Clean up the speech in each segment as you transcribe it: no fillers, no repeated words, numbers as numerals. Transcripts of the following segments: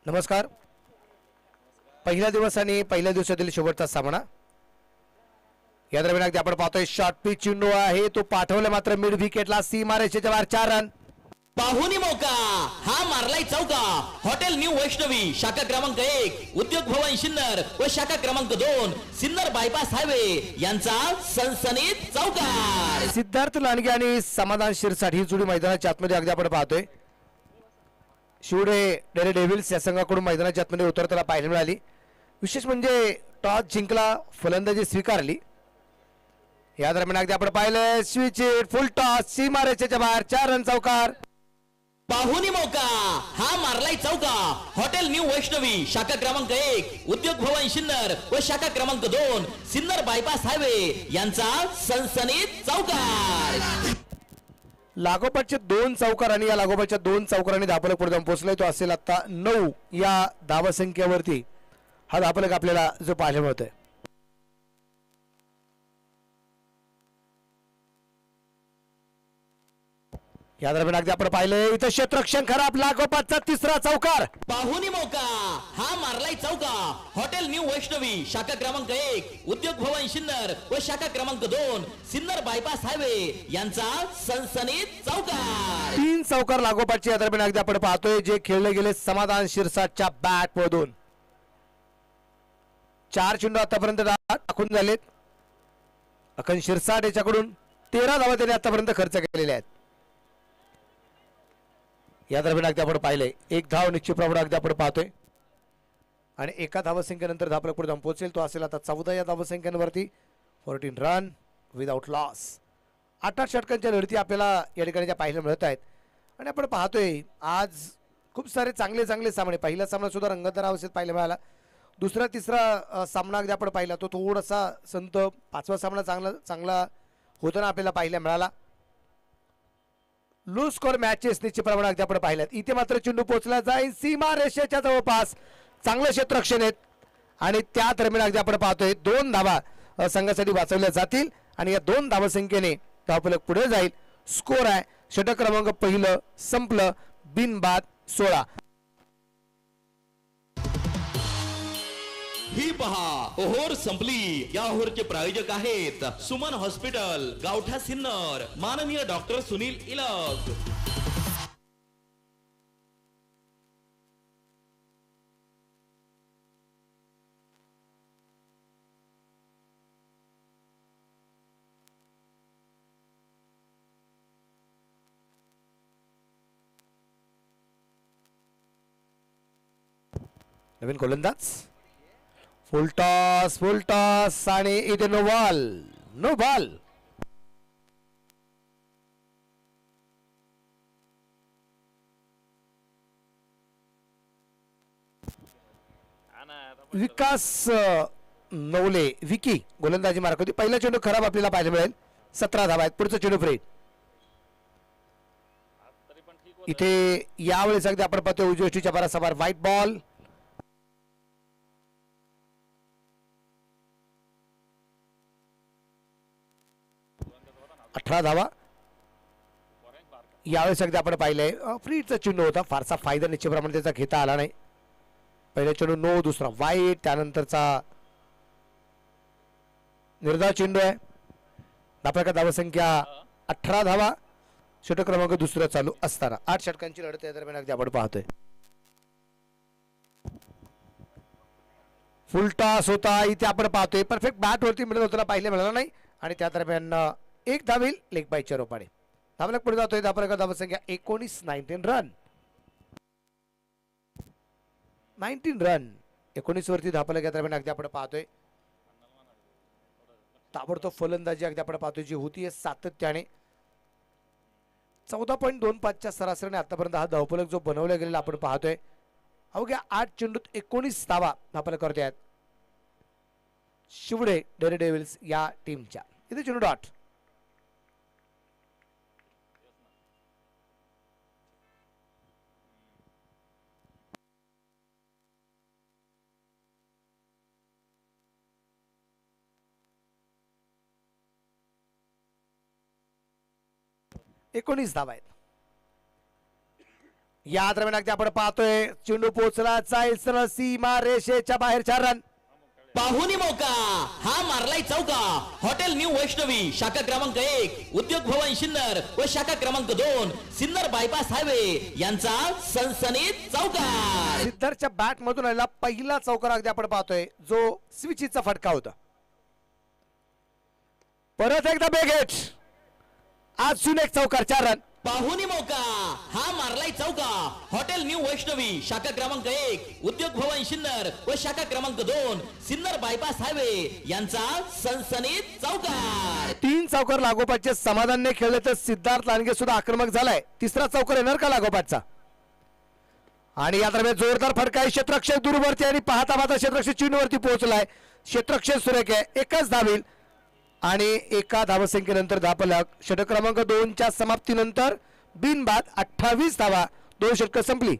नमस्कार. पहिला दिवस आणि पहिल्या दिवसातील शेवटचा सामना. या दरम्यान अगदी आपण पाहतोय शॉर्ट पिच चेंडू आहे, तो पाठवला मात्र मिड विकेटला, सीमारेषेच्या बाहेर 4 रन. पाहुणी मौका हा मारलाय चौका. हॉटेल न्यू वैष्णवी शाखा क्रमांक 1 उद्योग भवन सिन्नर व शाखा क्रमांक 2 सिन्नर बायपास हायवे यांचा सनसनीत चौकार. सिद्धार्थ लांडगे आणि समाधान शिरसाट ही जोडी मैदानाच्या आतमध्ये अगदी आपण पाहतोय. शिवडे डेअर डेव्हिल्स या संघाकडून मैदानाच्या आतमध्ये उतरताना पाहायला मिळाली. विशेष म्हणजे टॉस जिंकला, फलंदाजी स्वीकारली. या दरम्यान अगदी आपण पाहिलं स्विच हिट, फुल टॉस, सीमारेषेच्या बाहेर 4 रन चौकार. पाहुणी मौका हा मारलाय चौका. हॉटेल न्यू वैष्णवी शाखा क्रमांक 1 उद्योग भवन सिन्नर व शाखा क्रमांक 2 सिन्नर बायपास हायवे यांचा सनसनीत चौकार. लागोपाठचे 2 चौकार आणि या लागोपाठच्या 2 चौकारांनी धावफलक पुढे जाऊन पोहोचलाय. तो असेल आता 9 या धावसंख्येवरती हा धावफलक आपल्याला जो पाहायला मिळतोय. या दरम्यान अगदी आपण पाहिलं इथं क्षेत्ररक्षण खराब, लागोपाठचा 3रा चौकार. पाहुणी मौका हा मारलाय चौका. हॉटेल न्यू वैष्णवी शाखा क्रमांक 1 उद्योग भवन सिन्नर व शाखा क्रमांक 2 सिन्नर बायपास हायवे यांचा सनसनीत चौकार. 3 चौकार लागोपाठचे या दरम्यान अगदी आपण पाहतोय जे खेळले गेले समाधान शिरसाटच्या बॅट मधून. 4 चेंडू आतापर्यंत टाकून झालेत. अखंड शिरसाट याच्याकडून 13 धावा त्याने आतापर्यंत खर्च केलेल्या आहेत. या दरम्यान अगदी आपण पाहिले 1 धाव निश्चित प्रमाणात अगदी आपण पाहतोय आणि एका धावसंख्येनंतर धावफलक पुढे जाऊन पोहोचेल. तो असेल आता 14 या धावसंख्येवरती. 14 रन विदाउट लॉस. 8 षटकांच्या लढती आपल्याला या ठिकाणी पाहायला मिळत आहेत आणि आपण पाहतोय आज खूप सारे चांगले सामने. पहिला सामना सुद्धा रंगतदार अवस्थेत पाहायला मिळाला. दुसरा तिसरा सामना अगदी आपण पाहिला तो थोडासा संत. 5वा सामना चांगला होताना आपल्याला पाहायला मिळाला. लो स्कोर मॅचेस निश्चित प्रमाणात अगदी आपण पाहिल्यात. इथे मात्र चेंडू पोहोचला जाईल सीमा रेषेच्या जवळपास. चांगलं क्षेत्ररक्षण आहेत आणि त्या दरम्यान अगदी आपण पाहतोय 2 धावा संघासाठी वाचवल्या जातील आणि या 2 धावसंख्येने धावफलक पुढे जाईल. स्कोर आहे षटक क्रमांक पहिलं संपलं, बिनबाद 16. ही पहा ओहोर संपली. या ओहोरचे प्रायोजक आहेत सुमन हॉस्पिटल, गावठा सिन्नर, माननीय डॉक्टर सुनील इलग. नवीन गोलंदाज. फुल टॉस आणि इथे नो बॉल. विकास नवले विकी गोलंदाजी मार्क होती. पहिला चेंडू खराब आपल्याला पाहायला मिळेल. 17 धावा आहेत. पुढचा चेंडू फ्री. इथे यावेळेस अगदी आपण पाहतोय उजव्या बरासबार व्हाईट बॉल. 18 धावा. यावेळेस अगदी आपण पाहिलंय फ्रीचा चेंडू होता. फारसा फायदा निश्चितप्रमाणे त्याचा घेता आला नाही. पहिला चेंडू नो, दुसरा वाईट, त्यानंतरचा निर्धाव चेंडू आहे. आपल्या धावसंख्या 18 धावा. षटक क्रमांक दुसरा चालू असताना 8 षटकांची लढत या दरम्यान अगदी आपण पाहतोय. फुल टॉस होता. इथे आपण पाहतोय परफेक्ट बॅट वरती मिळत होताना पाहिलं मिळाला नाही आणि त्या दरम्यान 1 धावेल लेग बायच्या रोपाने. धावलक पुढे जातोय. धावसंख्या 19 रन. 19 रन 19 वरती धावफलक या दरम्यान अगदी आपण पाहतोय. ताबडतोब फलंदाजी अगदी आपण पाहतोय जी होती सातत्याने. 14.25 च्या सरासरीने आतापर्यंत हा धावफलक जो बनवला गेलेला आपण पाहतोय. अवघ्या 8 चेंडूत 19 धावा धावफलक करत आहेत शिवडे डेअर डेव्हिल्स या टीमच्या. इथे चेंडू डॉट. एकोणीस धावा आहेत. या दरम्यान अगदी आपण पाहतोय चेंडू पोहोचला जाईल सरळ सीमा रेषेच्या बाहेर 4 रन. पाहुणी मौका हा मारलाय चौका. हॉटेल न्यू वैष्णवी शाखा क्रमांक 1 उद्योग भवन सिन्नर व शाखा क्रमांक 2 सिन्नर बायपास हायवे यांचा सनसनीत चौकार. सिद्धार्थच्या बॅट मधून आलेला पहिला चौकार अगदी आपण पाहतोय जो स्विचीचा फटका होता. परत एकदा बेग हिट. अजून एक चौकार 4 रन. पाहुणी मौका हा मारलाय चौका. हॉटेल न्यू वैष्णवी शाखा क्रमांक 1 उद्योग भवन सिन्नर व शाखा क्रमांक 2 सिन्नर बायपास हायवे यांचा सनसनीत चौकार. 3 चौकार लागोपाठचे समाधानने खेळले तर सिद्धार्थ लांडगे सुद्धा आक्रमक झालाय. तिसरा चौकार येणार का लागोपाठचा. आणि या दरम्यान जोरदार फटका आहे. क्षेत्ररक्षक दूरवरती आणि पाहता पाहता क्षेत्ररक्षक चेंडूवरती पोहोचलाय. क्षेत्ररक्षक सुरेख आहे. एकच धावेल आणि एका धावसंख्येनंतर धापलक. षटक क्रमांक 2च्या समाप्तीनंतर बिनबाद 28 धावा. 2 षटकं संपली.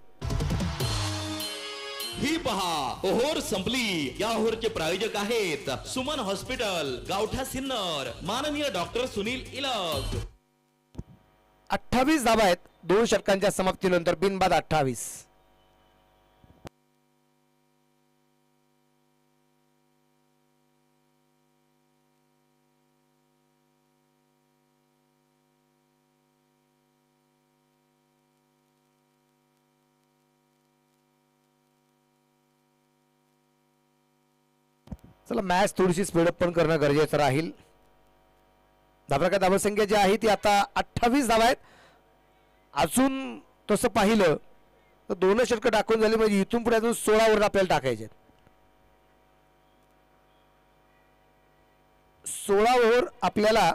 ही पहा ओहोर संपली. या ओहोरचे प्रायोजक आहेत सुमन हॉस्पिटल गावठा सिन्नर माननीय डॉक्टर सुनील इलग. 28 धावा आहेत 2 षटकांच्या समाप्तीनंतर बिनबाद 28. चला मॅच थोडीशी स्पीडअप पण करणं गरजेचं राहील. धावसंख्या धावसंख्या जी आहे ती आता 28 धावा आहेत. अजून तसं पाहिलं तर 2 षटकं टाकून झाली म्हणजे इथून पुढे अजून 16 ओव्हर आपल्याला टाकायचे. 16 ओव्हर आपल्याला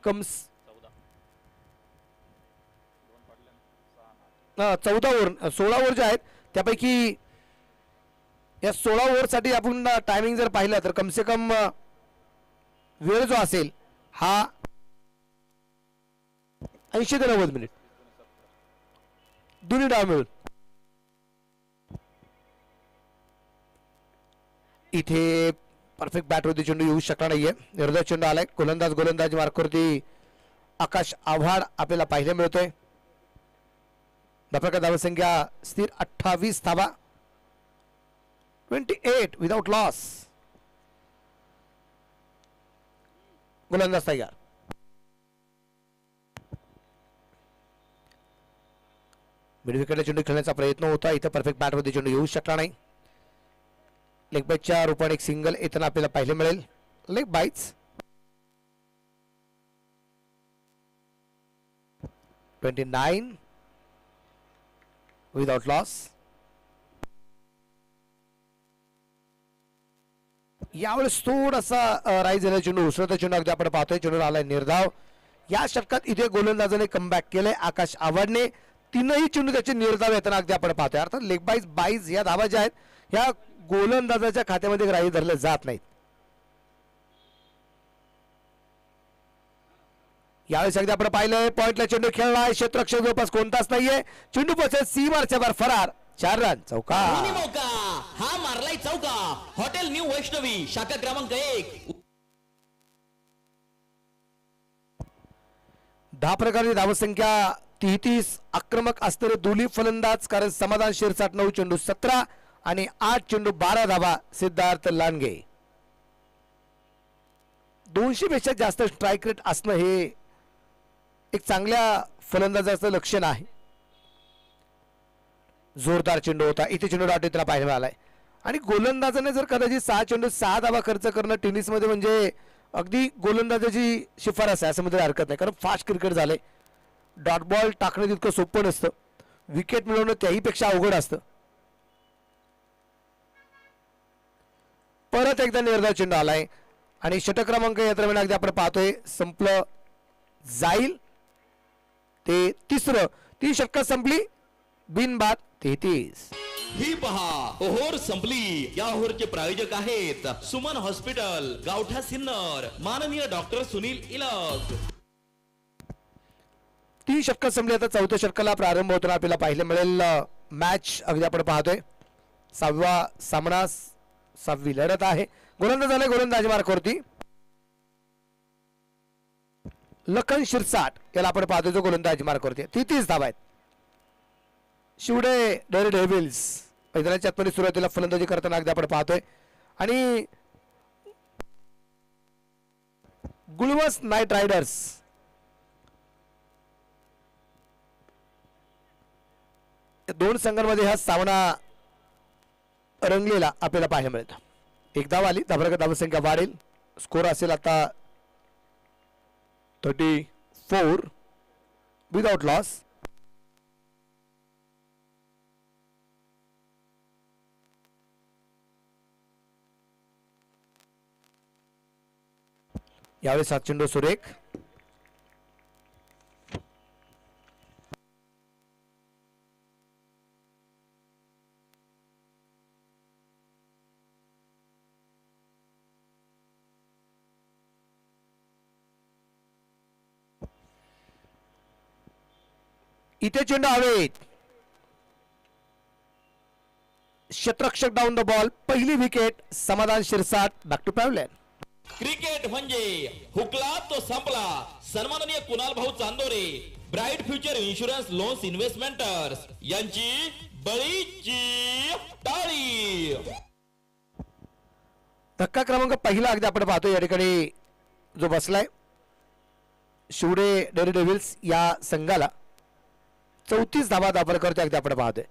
कम 14 ओव्हर 16 ओव्हर जे आहेत त्यापैकी या 16 ओव्हरसाठी आपण टायमिंग जर पाहिलं तर कम से कम वेळ जो असेल हा 80 ते 90 मिनिट दोन्ही डाव मिळून. इथे परफेक्ट बॅटवरती चेंडू येऊ शकला नाहीये. निर्धाव चेंडू आलाय. गोलंदाज मार्कवरती आकाश आव्हाड आपल्याला पाहायला मिळतोय. धावसंख्या धावसंख्या स्थिर 28 धावा. 28 विदाउट लॉस. गोलंदाज तयार. मिड विकेटला चेंडू खेळण्याचा प्रयत्न होता. इथे परफेक्ट बॅटवरती चेंडू येऊ शकला नाही. लेग बाईटच्या रूपाने एक सिंगल येताना आपल्याला पाहायला मिळेल. Leg byes 29 without loss. यावेळेस थोडासा राईज झाला चेंडू. उसळता चेंडू अगदी आपण पाहतोय. चेंडू आलाय निर्धाव. या षटकात इथे गोलंदाजाने कमबॅक केलंय आकाश आव्हाडने. 3ही चेंडू त्याचे निर्धाव येताना अगदी आपण पाहतोय. अर्थात लेग बाईज या धावा ज्या आहेत ह्या गोलंदाजाच्या खात्यामध्ये ग्राह्य धरले जात नाहीत. यावेळेस अगदी आपण पाहिलंय पॉइंटला चेंडू खेळलाय. क्षेत्ररक्षक जवळपास कोणताच नाहीये. चेंडू पोहोचेल सीमारच्या बाहेर फरार. 4 रन. चौकार. मौका हा मारलाय चौका. हॉटेल न्यू वैष्णवी शाखा क्रमांक 1 10 प्रकारची धावसंख्या 33. आक्रमक असणारे दोन्ही फलंदाज कारण समाधान शिरसाट 9 चेंडू 17 आणि 8 चेंडू 12 धावा सिद्धार्थ लांडगे. 200 पेक्षा जास्त स्ट्राईक रेट असणं हे एक चांगल्या फलंदाजाचं लक्षण आहे. जोरदार चेंडू होता. इथे चेंडू डावटीला पाहायला मिळालाय. आणि गोलंदाजाने जर कदाचित 6 चेंडू 6 धावा खर्च करणं टेनिसमध्ये म्हणजे अगदी गोलंदाजाची शिफारस आहे असं मध्ये हरकत नाही. कारण फास्ट क्रिकेट झालंय. डॉट बॉल टाकणं तितकं सोपं नसतं. विकेट मिळवणं त्याही पेक्षा अवघड असतं. परत एकदा निर्धाव चेंडू आलाय आणि षटक क्रमांक या दरम्यान अगदी आपण पाहतोय संपलं जाईल. ते तिसरं 3 षटकं संपली. बिनबाद 33. ही पहा ओहोर संपली. या ओहोरचे प्रायोजक आहेत सुमन हॉस्पिटल गावठा सिन्नर माननीय डॉक्टर सुनील इलग. 3 षटकं संपली. आता 4थ्या षटकाला प्रारंभ होताना आपल्याला पाहायला मिळेल. मॅच अगदी आपण पाहतोय 6वा सामना 6वी लढत आहे. गोलंदाज आले. गोलंदाज मार्कवरती लखन शिरसाट याला आपण पाहतोय जो गोलंदाज मार्कवरती. 33 धावा आहेत. शिवडे डेअरी डेव्हिल्स मैदानाच्या आतमध्ये सुरुवातीला फलंदाजी करताना अगदी आपण पाहतोय आणि गुलवर्स नाईट रायडर्स या दोन संघांमध्ये हा सामना रंगलेला आपल्याला पाहायला मिळतो. एक धाव आली, धावसंख्या वाढेल. स्कोर असेल आता 34 विदाउट लॉस. यावेळेस हा चेंडू सुरेख इथे चेंडू हवेत. क्षेत्ररक्षक डाऊन द बॉल. पहिली wicket Samadhan Shirsat. Back to pavilion. Cricket म्हणजे हुकला तो संपला. सन्माननीय कुणाल भाऊ Chandore, bright future insurance loans investments यांची बळीची टाळी. धक्का क्रमांक पहिला अगदी आपण पाहतो या ठिकाणी जो बसलाय शिवडे डेअरी डेव्हिल्स या संघाला 34 धावा दाखल करते अगदी आपण पाहतोय.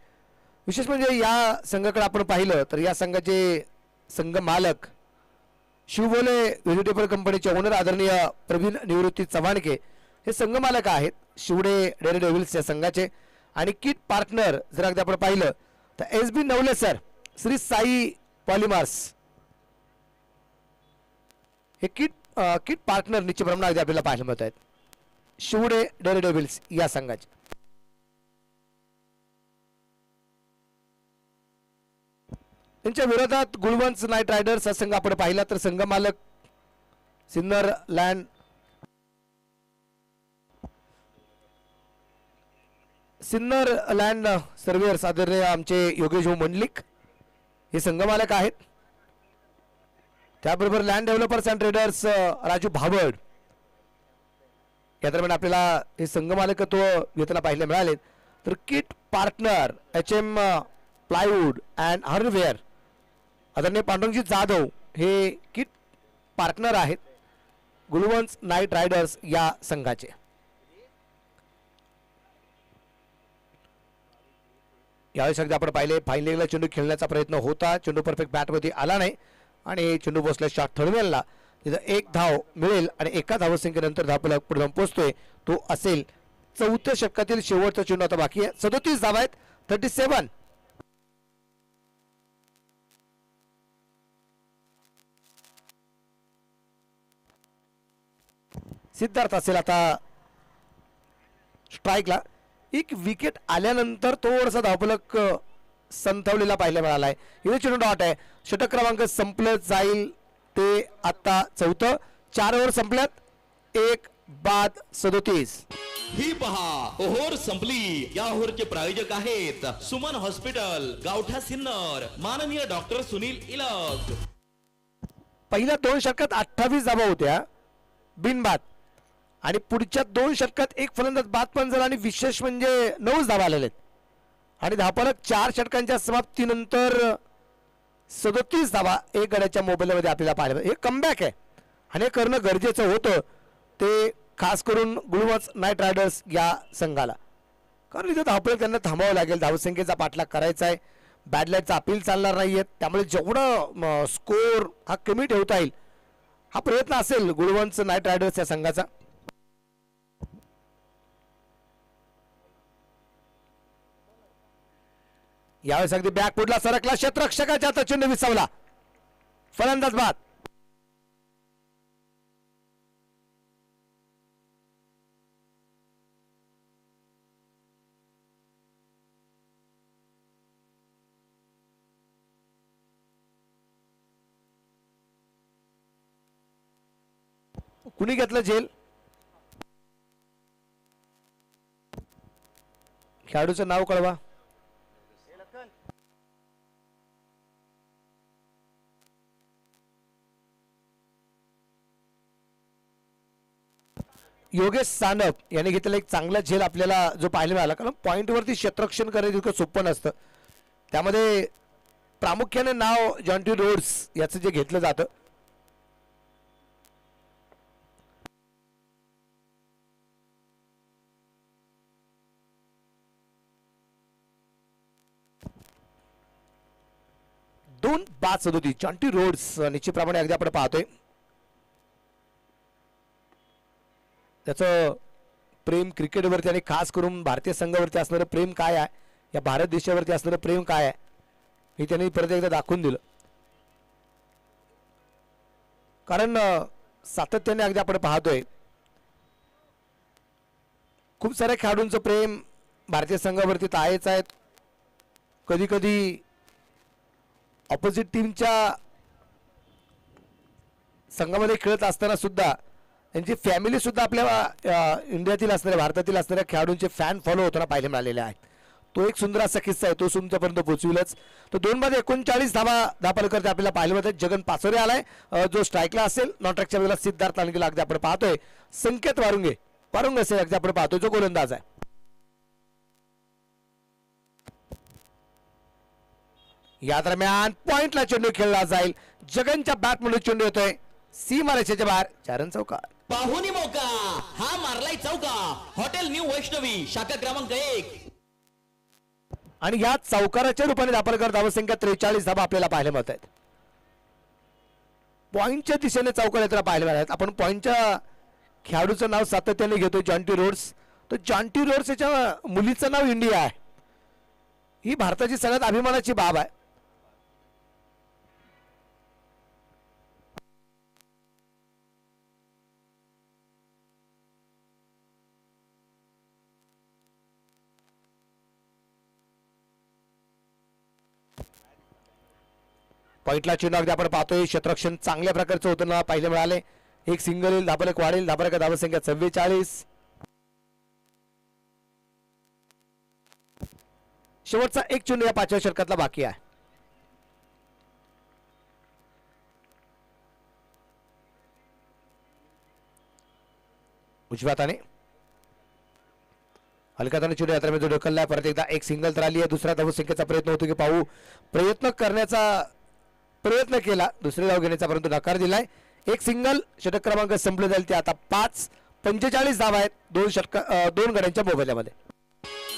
विशेष म्हणजे या संघाकडे आपण पाहिलं तर या संघाचे संघ मालक शिवबोले व्हेजिटेबल कंपनीचे ओनर आदरणीय प्रवीण निवृत्ती चव्हाणके हे संघ मालक आहेत शिवडे डेअरी डेव्हिल्स या संघाचे. आणि किट पार्टनर जर अगदी आपण पाहिलं तर SB नवले सर, श्री साई पॉलिमार्स हे किट पार्टनर निश्चित प्रमाणात अगदी आपल्याला पाहायला मिळत आहेत शिवडे डेअरी डेव्हिल्स या संघाचे. त्यांच्या विरोधात गुलवंस नाईट रायडर्स हा संघ आपण पाहिला तर संघ मालक सिन्नर लँड सर्वेअर्स आदरणीय आमचे योगेश भाऊ मंडलिक हे संघ मालक आहेत. त्याबरोबर land developers and traders Raju Bhavad या दरम्यान आपल्याला हे संघ मालकत्व येताना पाहायला मिळाले. तर kit partner HM plywood and hardware आदरणीय पांडुरंगजी जाधव हे किट पार्टनर आहेत गुलवंस नाईट रायडर्स या संघाचे. यावेळेस अगदी आपण पाहिले फाईन लेगला चेंडू खेळण्याचा प्रयत्न होता. चेंडू परफेक्ट बॅटमध्ये आला नाही आणि चेंडू बसला शॉट थर्डवेलला. तिथं एक धाव मिळेल आणि एका धावसंख्येनंतर धावफलक पुढे जाऊन पोहोचतोय. तो असेल 4थ्या षटकातील शेवटचा चेंडू आता बाकी आहे. 37 धावा आहेत. 37. सिद्धार्थ असेल आता स्ट्राईकला. एक विकेट आल्यानंतर थोडासा धावफलक संथवलेला पाहायला मिळालाय. इथे चेंडू डॉट आहे. षटक क्रमांक संपलं जाईल ते आता 4थं. 4 ओव्हर संपल्यात. 1 बाद 37. ही पहा ओव्हर संपली. या ओव्हरचे प्रायोजक आहेत सुमन हॉस्पिटल, गावठा सिन्नर, माननीय डॉक्टर सुनील इलग. पहिल्या 2 षटकात 28 धावा होत्या बिनबाद आणि पुढच्या 2 षटकात एक फलंदाज बाद पण झाला आणि विशेष म्हणजे 9 धावा आलेले आहेत आणि धावफलक 4 षटकांच्या समाप्तीनंतर 37 धावा एक गड्याच्या मोबाईलमध्ये आपल्याला पाहायला. हे कमबॅक आहे आणि हे करणं गरजेचं होतं ते खास करून गुलवंस नाईट रायडर्स या संघाला. कारण इथं धावफलक त्यांना थांबावं लागेल. धावसंख्येचा पाठलाग करायचा आहे. बॅडलाईटचा अपील चालणार नाहीये. त्यामुळे जेवढं स्कोर हा कमी ठेवता येईल हा प्रयत्न असेल गुलवंस नाईट रायडर्स या संघाचा. यावेळेस अगदी बॅक पुढला सरकला. क्षेत्ररक्षकाच्या हातात चेंडू विसावला. फलंदाज बाद. कुणी घेतलं झेल? खेळाडूचं नाव कळवा. योगेश सानप यांनी घेतलेला एक चांगला झेल आपल्याला जो पाहायला मिळाला, कारण पॉइंटवरती क्षेत्ररक्षण करायचं इतकं सोपं नसतं. त्यामध्ये प्रामुख्याने नाव जॉन्टी रोड्स याचं जे घेतलं जातं. दोन बाद सदोती जॉन्टी रोड्स निश्चितप्रमाणे अगदी आपण पाहतोय त्याचं प्रेम क्रिकेटवरती आणि खास करून भारतीय संघावरती असणारं प्रेम काय आहे, या भारत देशावरती असणारं प्रेम काय आहे हे त्यांनी परत एकदा दाखवून दिलं. कारण सातत्याने अगदी आपण पाहतोय खूप साऱ्या खेळाडूंचं प्रेम भारतीय संघावरती तर आहेच आहेत. कधी कधी ऑपोजिट टीमच्या संघामध्ये खेळत असताना सुद्धा त्यांची फॅमिली सुद्धा आपल्या इंडियातील असणाऱ्या भारतातील असणाऱ्या खेळाडूंचे फॅन फॉलो होताना पाहायला मिळालेले आहेत. तो एक सुंदर असा किस्सा आहे, तो तुमच्यापर्यंत पोहोचविलच. तो 2 बाद 39 धापा करते आपल्याला पाहिलं होतं. जगन पाचोरे आलाय जो स्ट्राईकला असेल. नॉन स्ट्राईकच्या वेळेला सिद्धार्थ लांडगेला अगदी आपण पाहतोय. संकेत वारुंगे असेल अगदी आपण पाहतोय जो गोलंदाज आहे. या दरम्यान पॉइंटला चेंडू खेळला जाईल. जगनच्या बॅट म्हणून चेंडू येतोय सीमारेषेच्या बाहेर. 4 चौकार. पाहुणी मौका हा मारलाय चौका. हॉटेल न्यू वैष्णवी शाखा क्रमांक 1. आणि या चौकाराच्या रूपाने दापलकर धावसंख्या 43 धावा आपल्याला पाहायला मिळत आहेत. पॉइंटच्या दिशेने चौकार येताना पाहायला मिळत आहेत. आपण पॉइंटच्या खेळाडूचं नाव सातत्याने घेतो जॉन्टी रोड्स. तर जॉन्टी रोड्स याच्या मुलीचं नाव इंडिया आहे. ही भारताची सगळ्यात अभिमानाची बाब आहे. पॉइंटला चेंडू अगदी आपण पाहतोय. क्षेत्ररक्षण चांगल्या प्रकारचं होताना पाहायला मिळाले. एक सिंगल येईल, धाबा एक वाढेल. धाबा का धावसंख्या 44. शेवटचा एक चेंडू या 5व्या षटकातला बाकी आहे. उजव्या हाताने हलक्या हाताने चेंडू यात्रा जो ढकललाय. परत एकदा एक सिंगल तर आली आहे. दुसऱ्या धावसंख्येचा प्रयत्न होतो की पाहू. प्रयत्न केला दुसरे धाव घेण्याचा परंतु नकार दिलाय. एक सिंगल. षटक क्रमांक संपले जाईल ते आता 5:45 धावा आहेत 2 गड्यांच्या मोबाईलमध्ये.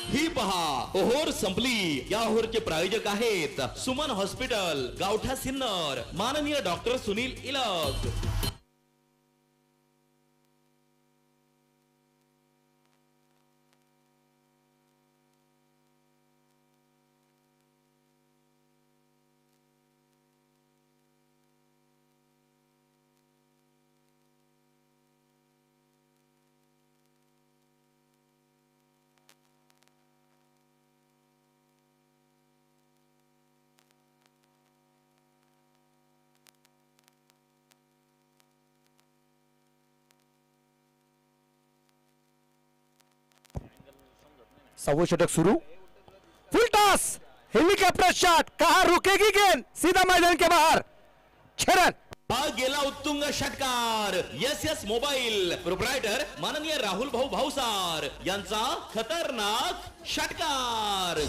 ही पहा ओहोर संपली. या ओहोरचे प्रायोजक आहेत सुमन हॉस्पिटल, गावठा सिन्नर, माननीय डॉक्टर सुनील इलक. सव्वा षटक सुरू. फुल टॉस. Helicopter shot. कहा रुकेगी गेंद. सीधा मैदान के बाहर. 6 रन. हा गेला उत्तुंग षटकार. एस मोबाईल प्रोप्रायटर माननीय राहुल भाऊ भाऊसार यांचा खतरनाक षटकार.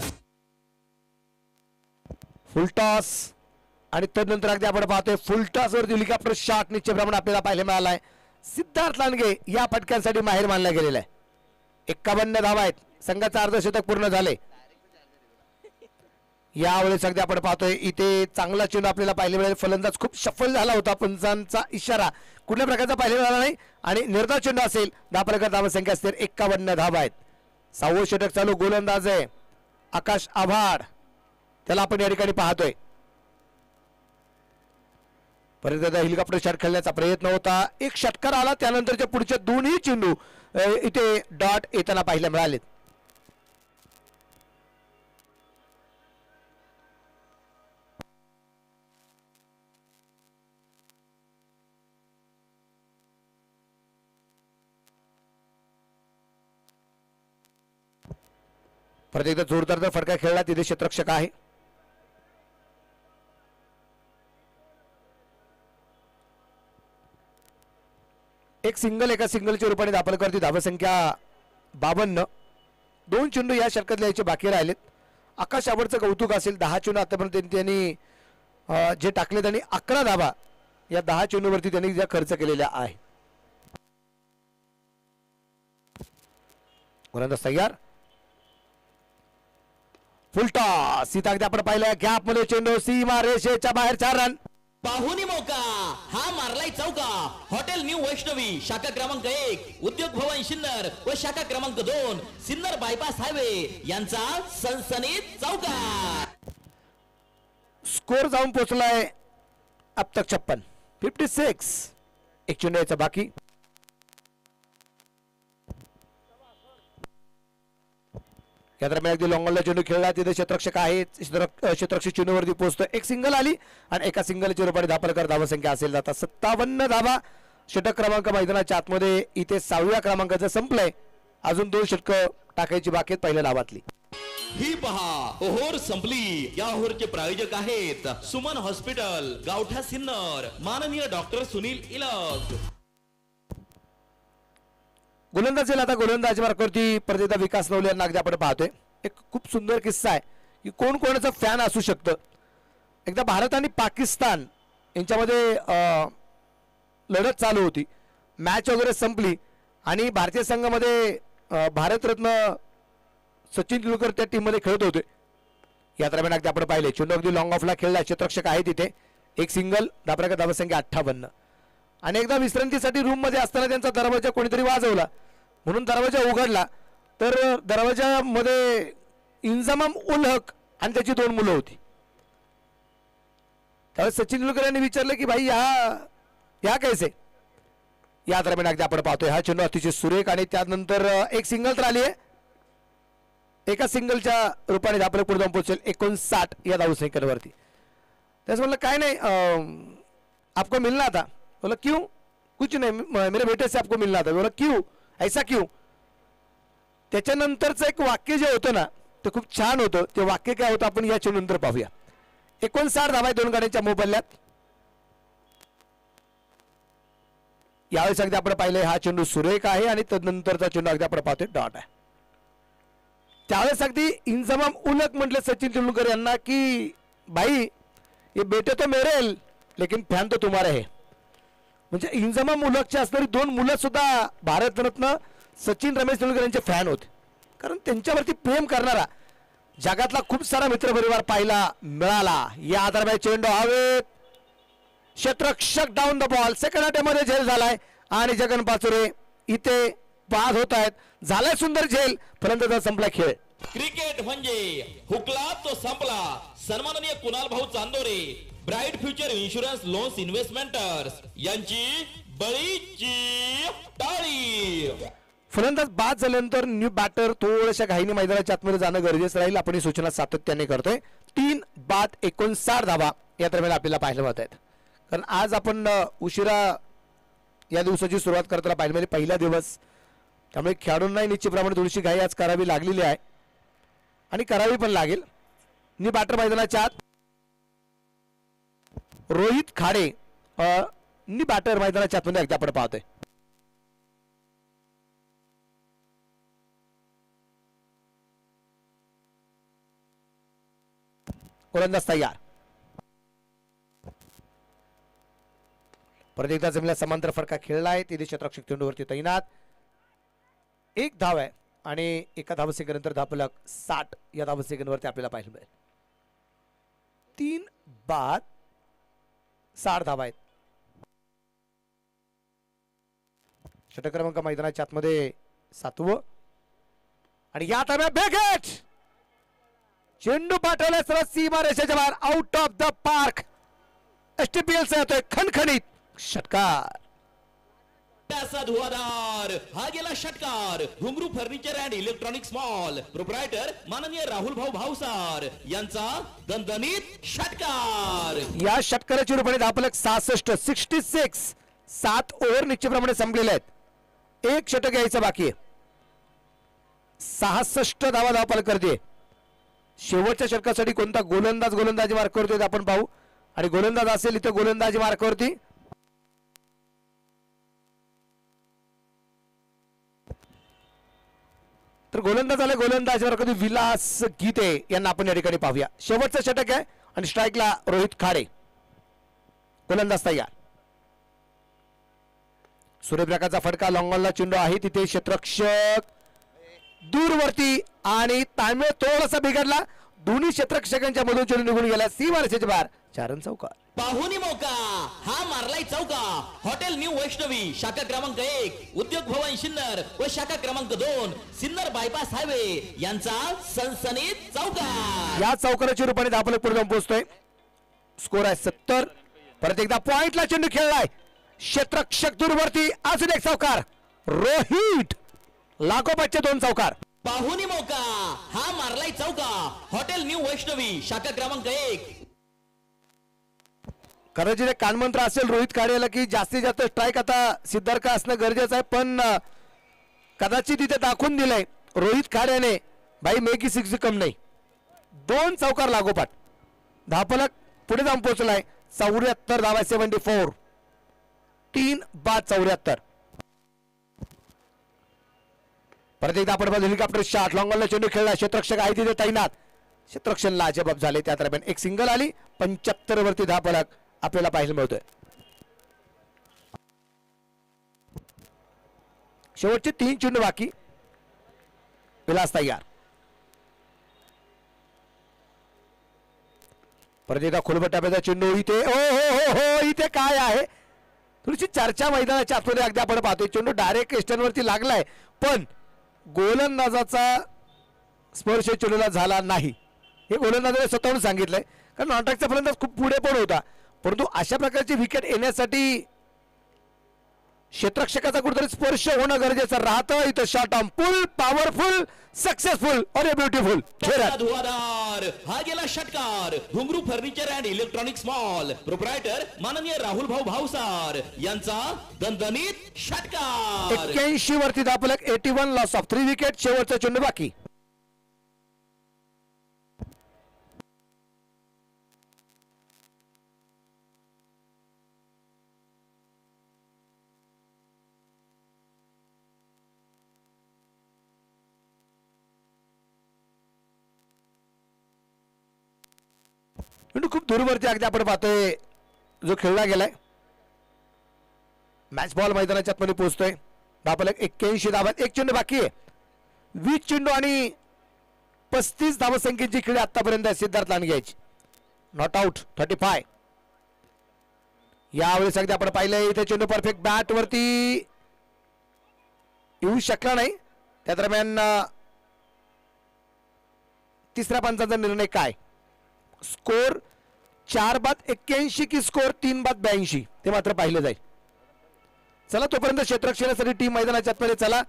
फुल टॉस आणि तदनंतर अगदी आपण पाहतोय फुल टॉस वरती हेलिकॉप्टर शॉट निश्चितप्रमाणे आपल्याला पाहायला मिळालाय. सिद्धार्थ लांडगे या फटक्यांसाठी माहेर मानला गेलेला आहे. 51 धावा आहेत. संघाचं अर्धशतक पूर्ण झाले. यावेळेस अगदी आपण पाहतोय इथे चांगला चेंडू आपल्याला पाहायला मिळेल. फलंदाज खूप सफल झाला होता. पंचांचा इशारा कुठल्या प्रकारचा पाहायला मिळाला नाही आणि निर्धाव चेंडू असेल. धापलकर धावसंख्या असतील 51 धावा आहेत. 6वं षटक चालू. गोलंदाज आहे आकाश आभाड. त्याला आपण या ठिकाणी पाहतोय. परत एकदा हेलिकॉप्टर शॉट खेळण्याचा प्रयत्न होता. एक षटकार आला. त्यानंतरच्या पुढचे दोन्ही चेंडू इथे डॉट येताना पाहायला मिळाले. परत एकदा जोरदार फटका खेळला. तिथे क्षेत्ररक्षक आहे. एक सिंगल, एका सिंगलच्या रूपाने दाखल करते. धावसंख्या 52. 2 चेंडू या षटकातले यायचे बाकी राहिलेत. आकाश आवडचं कौतुक असेल. 10 चेंडू आतापर्यंत त्यांनी जे टाकले त्यांनी 11 धावा या 10 चेंडूवरती त्यांनी ज्या खर्च केलेल्या आहे. गोलंदाज तयार. फुलटॉस सीता अगदी आपण पाहिलं गॅप मध्ये चेंडू सीमा रेषेच्या बाहेर 4 रन. पाहुणी मौका हा मारलाय चौका. हॉटेल न्यू वैष्णवी शाखा क्रमांक 1 उद्योग भवन सिन्नर व शाखा क्रमांक 2 सिन्नर बायपास हायवे यांचा सनसनीत चौका. स्कोर जाऊन पोहोचलाय अब तक 56. एक चेंडू यायचा बाकी. या दरम्यान अगदी लॉंगॉनला चेंडू खेळला. तिथे क्षेत्ररक्षक आहे. क्षेत्ररक्षक चेंडूवरती पोहोचतो. एक सिंगल आली आणि एका सिंगलच्या रूपाने धापलकर धावसंख्या असेल जाता 57 धावा. षटक क्रमांक मैदानाच्या आतमध्ये इथे 6व्या क्रमांकाचं संपलंय. अजून 2 षटकं टाकायची बाकी आहेत पहिल्या धावातली. ही पहा ओहोर संपली. या ओहोरचे प्रायोजक आहेत सुमन हॉस्पिटल गावठा सिन्नर माननीय डॉक्टर सुनील इलग. गोलंदाज आता गोलंदाज मार्गावरती परत एकदा विकास नवले यांना अगदी आपण पाहतोय. एक खूप सुंदर किस्सा आहे की कोण कोणाचं फॅन असू शकतं. एकदा भारत आणि पाकिस्तान यांच्यामध्ये लढत चालू होती. मॅच वगैरे संपली आणि भारतीय संघामध्ये भारतरत्न सचिन तेंडुलकर त्या टीममध्ये खेळत होते. या दरम्यान अगदी आपण पाहिले चेंडू अगदी लॉंग ऑफला खेळला. क्षेत्ररक्षक आहे तिथे. एक सिंगल. धापलकर धावसंख्या 58. आणि एकदा विश्रांतीसाठी रूम मध्ये असताना त्यांचा दरवाजा कोणीतरी वाजवला म्हणून दरवाजा उघडला तर दरवाजामध्ये इंजमाम उल हक आणि त्याची 2 मुलं होती. त्यावेळेस सचिन तेंडुलकर यांनी विचारलं की भाई या कैसे. या दरम्यान अगदी आपण पाहतोय हा चेंडू अतिशय सुरेख आणि त्यानंतर एक सिंगल तर आली आहे. एका सिंगलच्या रूपाने धापलक पुढे जाऊन पोहोचेल 59 या धावसंख्येवरती. त्याच म्हणलं काय नाही आपको मिलना था. बोला क्यों. कुछ नहीं मेरे बेटे से आपको मिलना था. बोला क्यों ऐसा क्यों. त्याच्यानंतरचं एक वाक्य जे होतं ना ते खूप छान होतं. ते वाक्य काय होतं आपण या चेंडूनंतर पाहूया. 59 धावा 2 गाड्यांच्या मोबदल्यात. यावेळेस अगदी आपण पाहिले हा चेंडू सुरेख आहे आणि तदनंतरचा चेंडू अगदी आपण पाहतोय डॉट आहे. त्यावेळेस अगदी इंजमाम उलक म्हटले सचिन तेंडुलकर यांना की भाई ये बेटे तो मेरे लेकिन फॅन तो तुम्हारे है. म्हणजे इंजमाम उलकचे असणारी 2 मुलं सुद्धा भारतरत्न सचिन रमेश तेंडुलकर यांचे फॅन होते. कारण त्यांच्यावरती प्रेम करणारा जगातला खूप सारा मित्रपरिवार पाहायला मिळाला. या दरम्यान चेंडू हवेत. क्षेत्ररक्षक डाऊन द बॉल. सेकंड अटेम्प्टमध्ये झेल झालाय आणि जगन पाचुरे इथे बाद होत आहेत. झालाय सुंदर झेल. फलंदाजा संपला खेळ. क्रिकेट म्हणजे हुकला तो संपला. सन्माननीय कुणाल भाऊ Chandore bright future insurance loans investments यांची बळीची टाळी. फलंदाज बाद झाल्यानंतर न्यू बॅटर थोड्याशा घाईने मैदानाच्या आतमध्ये जाणं गरजेचं राहील. आपण ही सूचना सातत्याने करतोय. 3 बाद 59 धावा या दरम्यान आपल्याला पाहायला मिळत आहेत. कारण आज आपण उशिरा या दिवसाची सुरुवात करताना पाहिलं म्हणजे पहिला दिवस त्यामुळे खेळाडूंनाही निश्चितप्रमाणे थोडीशी घाई आज करावी लागलेली आहे आणि करावी पण लागेल. न्यू बॅटर मैदानाच्या आत रोहित खाडे न्यू बॅटर मैदानाच्या आतमध्ये अगदी आपण पाहतोय. गोलंदाज तयार. परत एकदा जमिनीला समांतर फरका खेळला आहे. तिथे क्षेत्ररक्षक चेंडूवरती तैनात. 1 धाव आहे आणि एका धावसंख्येनंतर धापलक 60 या धावसंख्येवरती आपल्याला पाहायला मिळेल. 3 बाद 60 धावा आहेत. षटक क्रमांक मैदानाच्या आतमध्ये 7वं आणि या दरम्यान बेगेट चेंडू पाठवला सरळ सीमा रेषेच्या बाहेर आउट ऑफ द पार्क. एसटीपीएल से येतोय खणखणीत षटकार. धुवाधार हा गेला षटकार. Ghungroo furniture and electronics mall proprietor माननीय राहुल भाऊ भावसार यांचा दणदणीत षटकार. या षटकाराच्या रूपाने धापलक 66 7 ओव्हर निश्चितप्रमाणे संपलेले आहेत. 1 षटक यायचं बाकी आहे. 66 धावा धावपाल करते. शेवटच्या षटकासाठी कोणता गोलंदाजी मार्क करतोय आपण पाहू. आणि गोलंदाज असेल इथे गोलंदाजी मार्कावरती तर गोलंदाज आले, गोलंदाजावर कधी विलास गीते यांना आपण या ठिकाणी पाहूया. शेवटचं षटक आहे आणि स्ट्राईकला रोहित खाडे. गोलंदाज तयार. सूर्यप्रकाशचा फटका, लॉंगॉनला चेंडू आहे तिथे, क्षेत्ररक्षक दूरवरती आणि ताळमेळ थोडासा बिघडला. दोन्ही क्षेत्ररक्षकांच्या मधून चेंडू निघून गेला सीमारेषेच्या बाहेर. 4 रन चौकार. पाहुणी मौका हा मारलाय चौका. हॉटेल न्यू वैष्णवी शाखा क्रमांक 1 उद्योग भवन सिन्नर व शाखा क्रमांक 2 सिन्नर बायपास हायवे यांचा सनसनीत चौकार. या चौकाराच्या रूपाने धापलक पुढे जाऊन पोहोचतोय. स्कोर आहे 70. परत एकदा पॉइंटला चेंडू खेळलाय, क्षेत्ररक्षक दूरवरती, अजून एक चौकार. रोहित लागोपाठचे 2 चौकार. पाहुणी मौका हा मारलाय चौका. हॉटेल न्यू वैष्णवी शाखा क्रमांक 1. कदाचित एक कानमंत्र असेल रोहित खाडेला की जास्तीत जास्त स्ट्राईक आता सिद्धार्थ असणं गरजेचं आहे, पण कदाचित इथे दाखवून दिलंय रोहित खाडेने, भाई मेकी 6 कम नाही. 2 चौकार लागोपाठ. धापलक पुढे जाऊन पोहोचलाय. 74 धावा, 74. 3 बाद 74. परत एकदा आपण हेलिकॉप्टर शॉट, लॉंगॉनला चेंडू खेळला, क्षेत्ररक्षक आहे तिथे तैनात. क्षेत्ररक्षण अजबाब झाले. त्या दरम्यान एक सिंगल आली. 75 वरती धापलक आपल्याला पाहायला मिळतोय. शेवटचे 3 चेंडू बाकी. विलास तयार. परत एकदा खोलबट टप्प्याचा चेंडू इथे. ओ हो हो हो, इथे काय आहे, थोडीशी चर्चा मैदानाच्या आतमध्ये अगदी आपण पाहतोय. चेंडू डायरेक्ट स्टंपवरती लागलाय, पण गोलंदाजाचा स्पर्श चेंडूला झाला नाही. हे गोलंदाजाने स्वतःहून सांगितलंय, कारण नॉनस्ट्राईकचा फलंदाज खूप पुढे पण होता, परंतु अशा प्रकारची विकेट येण्यासाठी क्षेत्ररक्षकाचा कुठेतरी स्पर्श होणं गरजेचं राहतं. इथं shot on pull, powerful, successful और ब्युटिफुल. धुवाधार हा गेला षटकार. Ghungroo furniture and electronics mall proprietor माननीय राहुल भाऊ भावसार यांचा दणदणीत षटकार. 81 वरती धापलक. 81 लॉस ऑफ 3 विकेट. शेवटचा चेंडू बाकी. खूप दूरवरती अगदी आपण पाहतोय जो खेळला गेलाय. मॅच बॉल मैदानाच्या आतमध्ये पोहोचतोय. धापलक 81 धावात. 1 चेंडू बाकी आहे. 20 चेंडू आणि 35 धावसंख्येची खेळी आतापर्यंत सिद्धार्थ लांडगेची. Not out 35. यावेळेस अगदी आपण पाहिलंय इथे चेंडू परफेक्ट बॅट वरती येऊ शकला नाही. त्या दरम्यान तिसऱ्या पंचाचा निर्णय काय. स्कोर 4 बाद 81 की स्कोर 3 बाद 82 ते मात्र पाहिलं जाईल. चला तोपर्यंत क्षेत्ररक्षणासाठी टीम मैदानाच्या आतमध्ये चला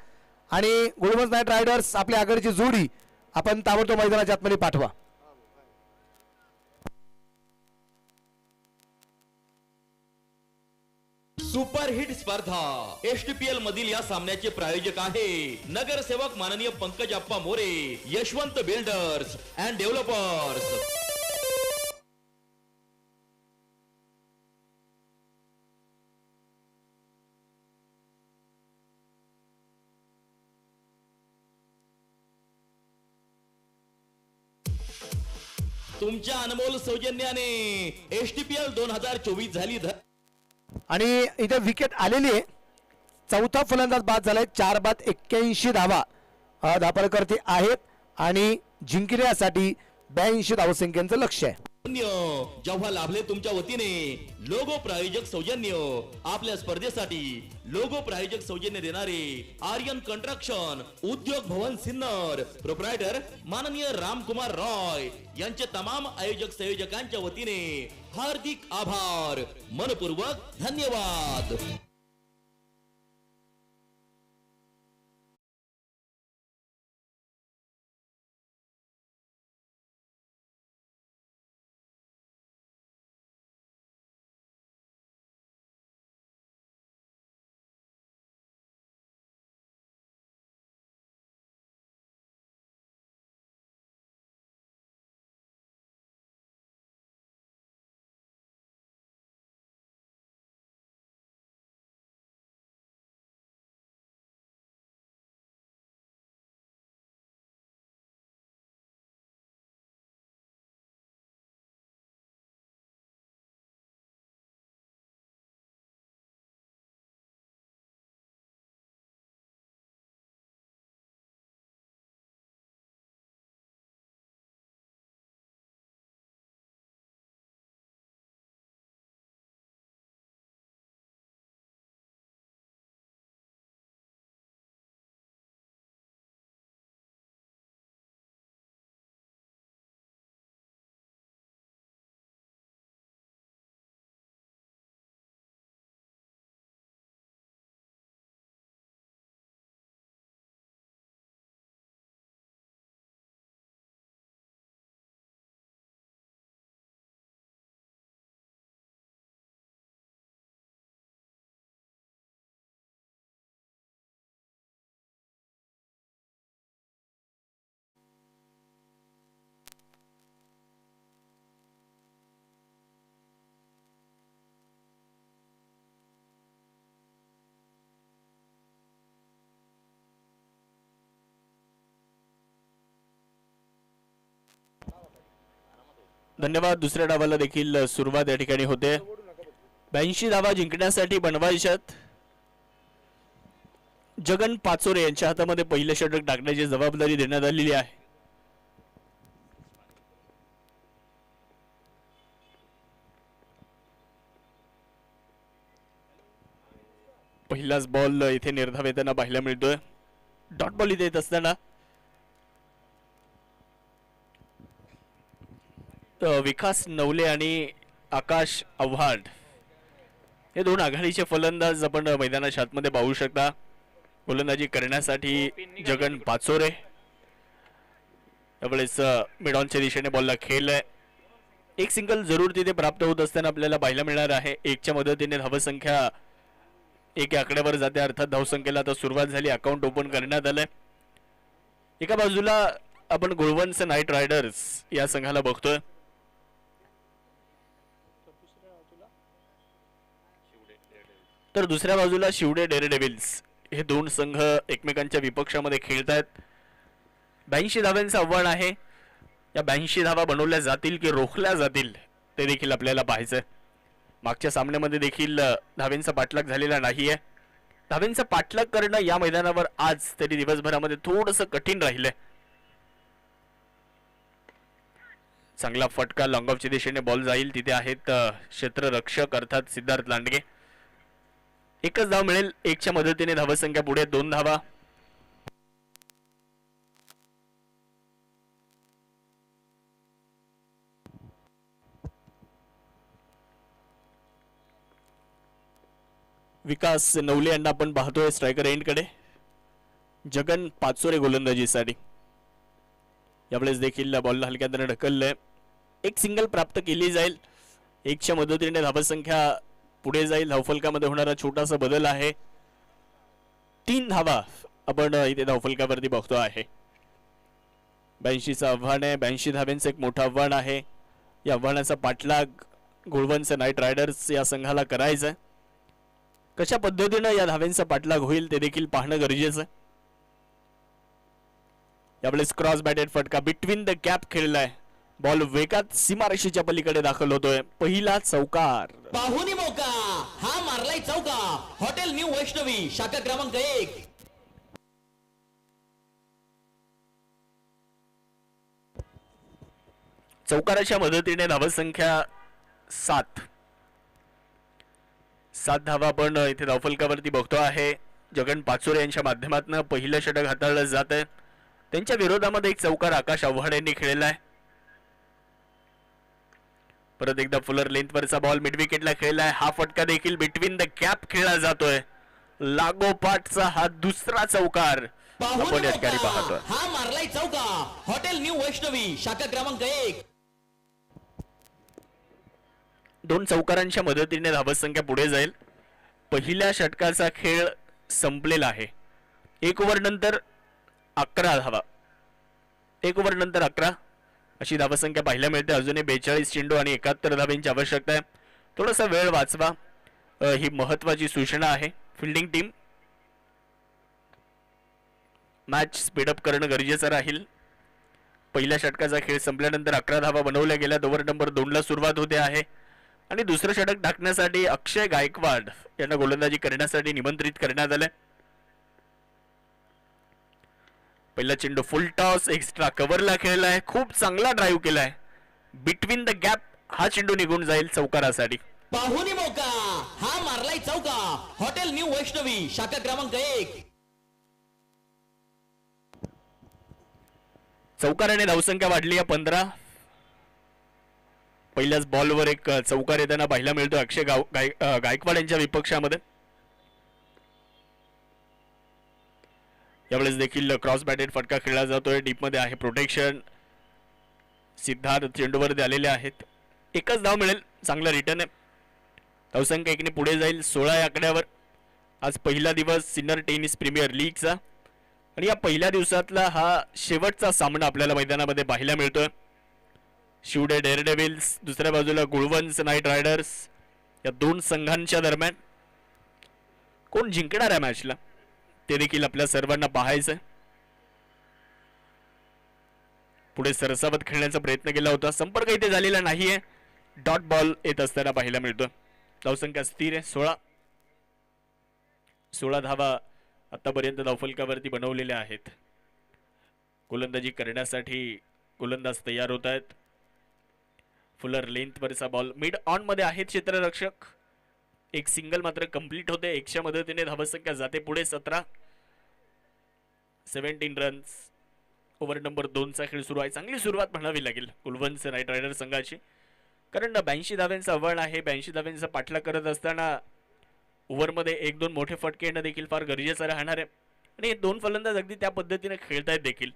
आणि गुलमर्ग नाईट रायडर्स आपल्या आघाडीची जोडी आपण ताबडतोब मैदानाच्या आतमध्ये पाठवा. सुपरहिट स्पर्धा एसटीपीएल मधील या सामन्याचे प्रायोजक आहे नगरसेवक माननीय Pankaj Appa More, Yashwant builders and developers. तुमच्या अनमोल सौजन्याने एसटीपीएल 2024 झाली. आणि इथे विकेट आलेली आहे. चौथा फलंदाज बाद झालाय. 4 बाद 81 धावा धापलकरती आहेत आणि जिंकण्यासाठी 82 धावसंख्येचं लक्ष्य आहे. जेव्हा लाभले तुमच्या वतीने लोगो प्रायोजक सौजन्य. आपल्या स्पर्धेसाठी लोगो प्रायोजक सौजन्य देणारे आर्यन कंस्ट्रक्शन, उद्योग भवन सिन्नर प्रोप्रायटर माननीय रामकुमार रॉय यांचे तमाम आयोजक संयोजकांच्या वतीने हार्दिक आभार, मनपूर्वक धन्यवाद. धन्यवाद. दुसऱ्या डावाला देखील सुरुवात या ठिकाणी होते. 82 धावा जिंकण्यासाठी बनवायच्यात. जगन पाचोरे यांच्या हातामध्ये पहिले षटक टाकण्याची जबाबदारी देण्यात आलेली आहे. पहिलाच बॉल इथे निर्धाव येताना पाहायला मिळतोय. डॉट बॉल इथे येत असताना विकास नवले आणि आकाश आव्हाड हे दोन आघाडीचे फलंदाज आपण मैदानाच्या आतमध्ये पाहू शकता. गोलंदाजी करण्यासाठी जगन पाचोरे यावेळेस मिडॉनच्या दिशेने बॉलला खेळलाय. एक सिंगल जरूर तिथे प्राप्त होत असताना आपल्याला पाहायला मिळणार आहे. एकच्या मदतीने धावसंख्या एक आकड्यावर जाते. अर्थात धावसंख्येला आता सुरुवात झाली. अकाउंट ओपन करण्यात आलंय. एका बाजूला आपण गुळवंच नाईट रायडर्स या संघाला बघतोय. तर दुसऱ्या बाजूला शिवडे डेअरडेव्हिल्स हे दोन संघ एकमेकांच्या विपक्षामध्ये खेळत आहेत. 82 धाव्यांचं आव्हान आहे. या 82 धावा बनवल्या जातील की रोखल्या जातील ते देखील आपल्याला पाहायचंय. मागच्या सामन्यामध्ये देखील धावेंचा पाठलाग झालेला नाहीये. धावेंचा पाठलाग करणं या मैदानावर आज तरी दिवसभरामध्ये थोडंसं कठीण राहिलंय. चांगला फटका लॉंग ऑफच्या दिशेने बॉल जाईल. तिथे आहेत क्षेत्ररक्षक अर्थात सिद्धार्थ लांडगे. एकच धाव मिळेल. एकच्या मदतीने धावसंख्या पुढे 2 धावा. विकास नवले यांना आपण पाहतोय स्ट्रायकर एंड कडे. जगन पाचोरे गोलंदाजीसाठी यावेळेस देखील बॉलला हलक्याने ढकललंय. एक सिंगल प्राप्त केली जाईल. एकच्या मदतीने धावसंख्या पुढे जाईल. धावफलकामध्ये होणारा छोटासा बदल आहे. 3 धावा आपण इथे धावफलकावरती बघतो आहे. 82चं आव्हान आहे. 82 धाव्यांचं एक मोठं आव्हान आहे. या आव्हानाचा पाठलाग गुळवंच नाईट रायडर्स या संघाला करायचा आहे. कशा पद्धतीनं या धाव्यांचा पाठलाग होईल ते देखील पाहणं गरजेचं आहे. यावेळेस क्रॉस बॅटेड फटका बिटवीन द गॅप खेळलाय. बॉल वेगात सीमारेषेच्या पलीकडे दाखल होतोय. पहिला चौकार. पाहुणी मौका हा मारलाय चौका. हॉटेल न्यू वैष्णवी शाखा क्रमांक 1. चौकाराच्या मदतीने धावसंख्या 7 धावा आपण इथे धावफलकावरती बघतो आहे. जगन पाचोरे यांच्या माध्यमातून पहिलं षटक हाताळलं जात आहे. त्यांच्या विरोधामध्ये एक चौकार आकाश आव्हाड यांनी खेळलेला आहे. परत एकदा फुलर लेंथवरचा बॉल मिड विकेटला खेळलाय. हा फटका देखील बिटवीन द गॅप खेळला जातोय. लागोपाठचा हा दुसरा चौकार आपण या ठिकाणी पाहतोय. हा मारलाय चौका. हॉटेल न्यू वैष्णवी शाखा क्रमांक 1. 2 चौकारांच्या मदतीने धावसंख्या पुढे जाईल. पहिल्या षटकाचा खेळ संपलेला आहे. 1 ओव्हर नंतर 11 धावा. 1 ओव्हर नंतर 11 अशी धावसंख्या पाहायला मिळते. अजूनही 42 चेंडू आणि 71 धावांची आवश्यकता आहे. थोडासा वेळ वाचवा ही महत्वाची सूचना आहे. फिल्डिंग टीम मॅच स्पीडअप करणं गरजेचं राहील. पहिल्या षटकाचा खेळ संपल्यानंतर 11 धावा बनवल्या गेल्या. ओव्हर नंबर 2 ला सुरुवात होते आहे आणि दुसरं षटक टाकण्यासाठी अक्षय गायकवाड यांना गोलंदाजी करण्यासाठी निमंत्रित करण्यात आले. पहिला चेंडू फुल टॉस एक्स्ट्रा कव्हरला खेळलाय. खूप चांगला ड्राईव्ह केलाय. बिटवीन द गॅप हा चेंडू निघून जाईल चौकारासाठी. पाहुणी मौका हा मारलाय चौका. हॉटेल न्यू वैष्णवी शाखा क्रमांक 1. चौकाराने धावसंख्या वाढली आहे 15. पहिल्याच बॉलवर एक चौकार येताना पाहायला मिळतो अक्षय गायकवाड यांच्या विपक्षामध्ये. यावेळेस देखील क्रॉस बॅटेड फटका खेळला जातोय. डीप मध्ये आहे प्रोटेक्शन. सिद्धार्थ चेंडूवरती आलेले आहेत. एकच धाव मिळेल. चांगला रिटर्न आहे. धावसंख्या 1ने पुढे जाईल 16 या आकड्यावर. आज पहिला दिवस सिनियर टेनिस प्रीमियर लीगचा आणि या पहिल्या दिवसातला हा शेवटचा सामना आपल्याला मैदानामध्ये पाहायला मिळतोय. शिवडे डेअरडेव्हिल्स दुसऱ्या बाजूला गुळवंच नाईट रायडर्स या 2 संघांच्या दरम्यान कोण जिंकणार आहे मॅचला ते देखील आपल्या सर्वांना पाहायचंय. पुढे सरसावत खेळण्याचा प्रयत्न केला होता, संपर्क इथे झालेला नाहीये. डॉट बॉल येत असताना पाहायला मिळतो. धावसंख्या स्थिर आहे 16 धावा आतापर्यंत धावफलकावरती बनवलेल्या आहेत. गोलंदाजी करण्यासाठी गोलंदाज तयार होत आहेत. फुलर लेंथ वरचा बॉल मिड ऑन मध्ये आहेत क्षेत्ररक्षक. एक सिंगल मात्र कंप्लीट होते. 100 मदतीने धावसंख्या जाते पुढे 17 रन्स. ओव्हर नंबर 2 चा खेळ सुरू आहे. चांगली सुरुवात म्हणावी लागेल गुलवंस नाईट रायडर संघाची, कारण 82 धाव्यांचं आव्हान आहे. 82 धाव्यांचा पाठलाग करत असताना ओव्हरमध्ये 1-2 मोठे फटके येणं देखील फार गरजेचं राहणार आहे. आणि हे दोन फलंदाज अगदी त्या पद्धतीने खेळतायत देखील.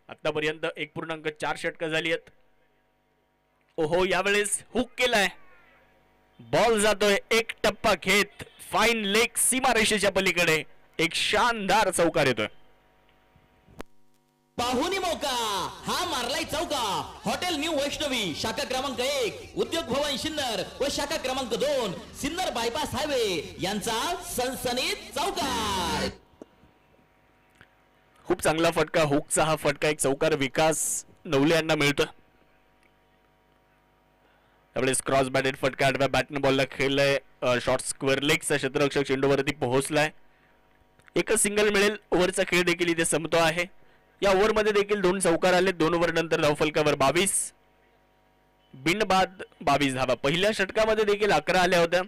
आतापर्यंत 1.4 षटकं झाली आहेत. ओहो, यावेळेस हुक केलाय. बॉल जातोय एक टप्पा घेत फाईन लेग सीमारेषेच्या पलीकडे. एक शानदार चौकार येतोय. पाहुणी मौका हा मारलाय चौका. हॉटेल न्यू वैष्णवी शाखा क्रमांक 1 उद्योग भवन सिन्नर व शाखा क्रमांक 2 सिन्नर बायपास हायवे यांचा सनसनीत चौकार. खूप चांगला फटका. हुकचा हा फटका एक चौकार विकास नवले यांना मिळतो. त्यावेळेस क्रॉस बॅटेड फटका आडव्या बॅटन बॉलला खेळलाय. शॉर्ट स्क्वेअर लेगचा क्षेत्ररक्षक चेंडूवरती पोहोचलाय. एकच सिंगल मिळेल. ओव्हरचा खेळ देखील इथे संपतो आहे. या ओव्हरमध्ये देखील 2 चौकार आले. 2 ओव्हर नंतर धावफलकावर 22 बिनबाद 22 धावा. पहिल्या षटकामध्ये देखील 11 आल्या होत्या.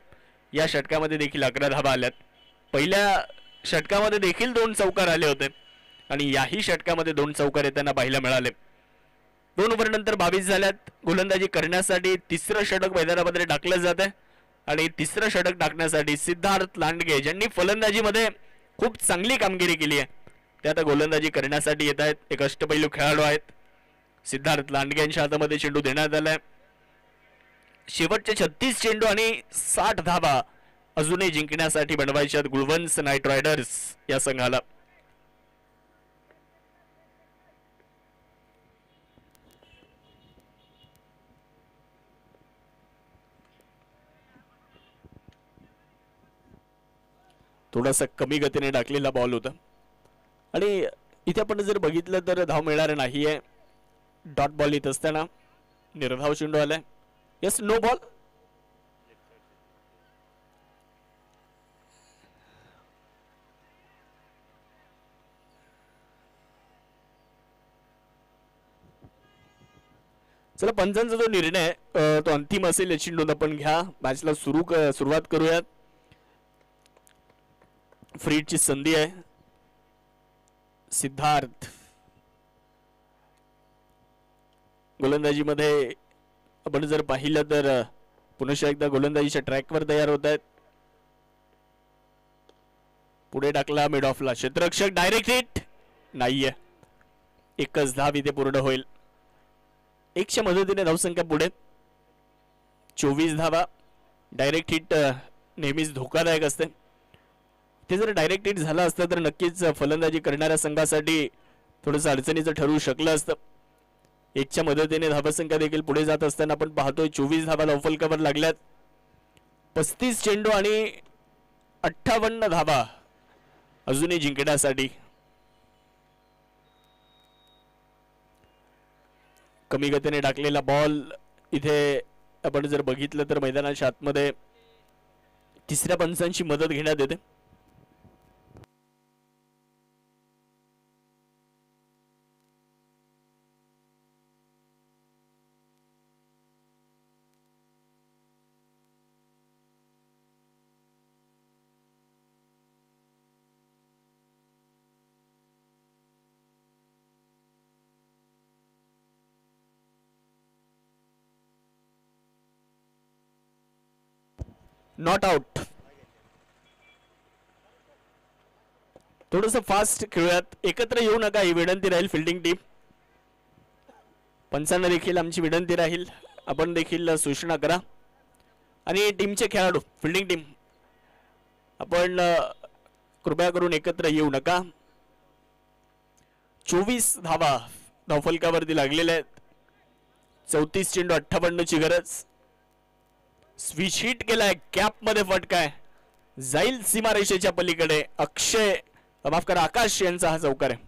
या षटकामध्ये देखील 11 धावा आल्यात. पहिल्या षटकामध्ये देखील 2 चौकार आले होते आणि याही षटकामध्ये 2 चौकार येताना पाहायला मिळाले. 2 ओव्हर नंतर 22 झाल्यात. गोलंदाजी करण्यासाठी तिसरं षटक मैदानामध्ये टाकलं जात आहे आणि तिसरं षटक टाकण्यासाठी सिद्धार्थ लांडगे ज्यांनी फलंदाजीमध्ये खूप चांगली कामगिरी केली आहे ते आता गोलंदाजी करण्यासाठी येत आहेत. एक अष्टपैलू खेळाडू आहेत. सिद्धार्थ लांडगे यांच्या हातामध्ये चेंडू देण्यात आलाय. शेवटचे 36 चेंडू आणि 60 धावा अजूनही जिंकण्यासाठी बनवायच्या गुलवंस नाईट रायडर्स या संघाला. थोडासा कमी गतीने टाकलेला बॉल होता आणि इथे आपण जर बघितलं तर धाव मिळणार नाहीये. डॉट बॉल येत असताना निर्धाव चेंडू आलाय. Yes, no ball. चला, पंचांचा जो निर्णय तो अंतिम असेल याची नोंद आपण घ्या. मॅचला सुरुवात करूयात. फ्रीडची संधी आहे. सिद्धार्थ गोलंदाजीमध्ये आपण जर पाहिलं तर पुन्हा एकदा गोलंदाजीच्या ट्रॅकवर तयार होत आहेत. पुढे टाकला मिड ऑफला. क्षेत्ररक्षक डायरेक्ट हिट नाहीये. एकच धाव इथे पूर्ण होईल. 100 मदतीने धावसंख्या पुढे 24 धावा. डायरेक्ट हिट नेहमीच धोकादायक असते. ते जर डायरेक्ट हिट झालं असतं तर नक्कीच फलंदाजी करणाऱ्या संघासाठी थोडंसं अडचणीचं ठरू शकलं असतं. 1च्या मदतीने धावसंख्या देखील पुढे जात असताना आपण पाहतोय 24 धावा धावफलकावर लागल्यात. 35 चेंडू आणि 58 धावा अजूनही जिंकण्यासाठी. कमी गतीने टाकलेला बॉल इथे आपण जर बघितलं तर मैदानाच्या आतमध्ये तिसऱ्या पंचांची मदत घेण्यात येते. Not out. थोडंसं फास्ट खेळूयात. एकत्र येऊ नका ही विनंती राहील फिल्डिंग टीम. पंचांना देखील आमची विनंती राहील आपण देखील सूचना करा. आणि टीमचे खेळाडू फिल्डिंग टीम आपण कृपया करून एकत्र येऊ नका. 24 धावा धावफलकावरती लागलेल्या आहेत. 34 चेंडू 58 ची गरज. स्विच हिट केलाय. कॅप मध्ये फटकाय जाईल सीमारेषेच्या पलीकडे. माफ करा, आकाश यांचा हा चौकार आहे.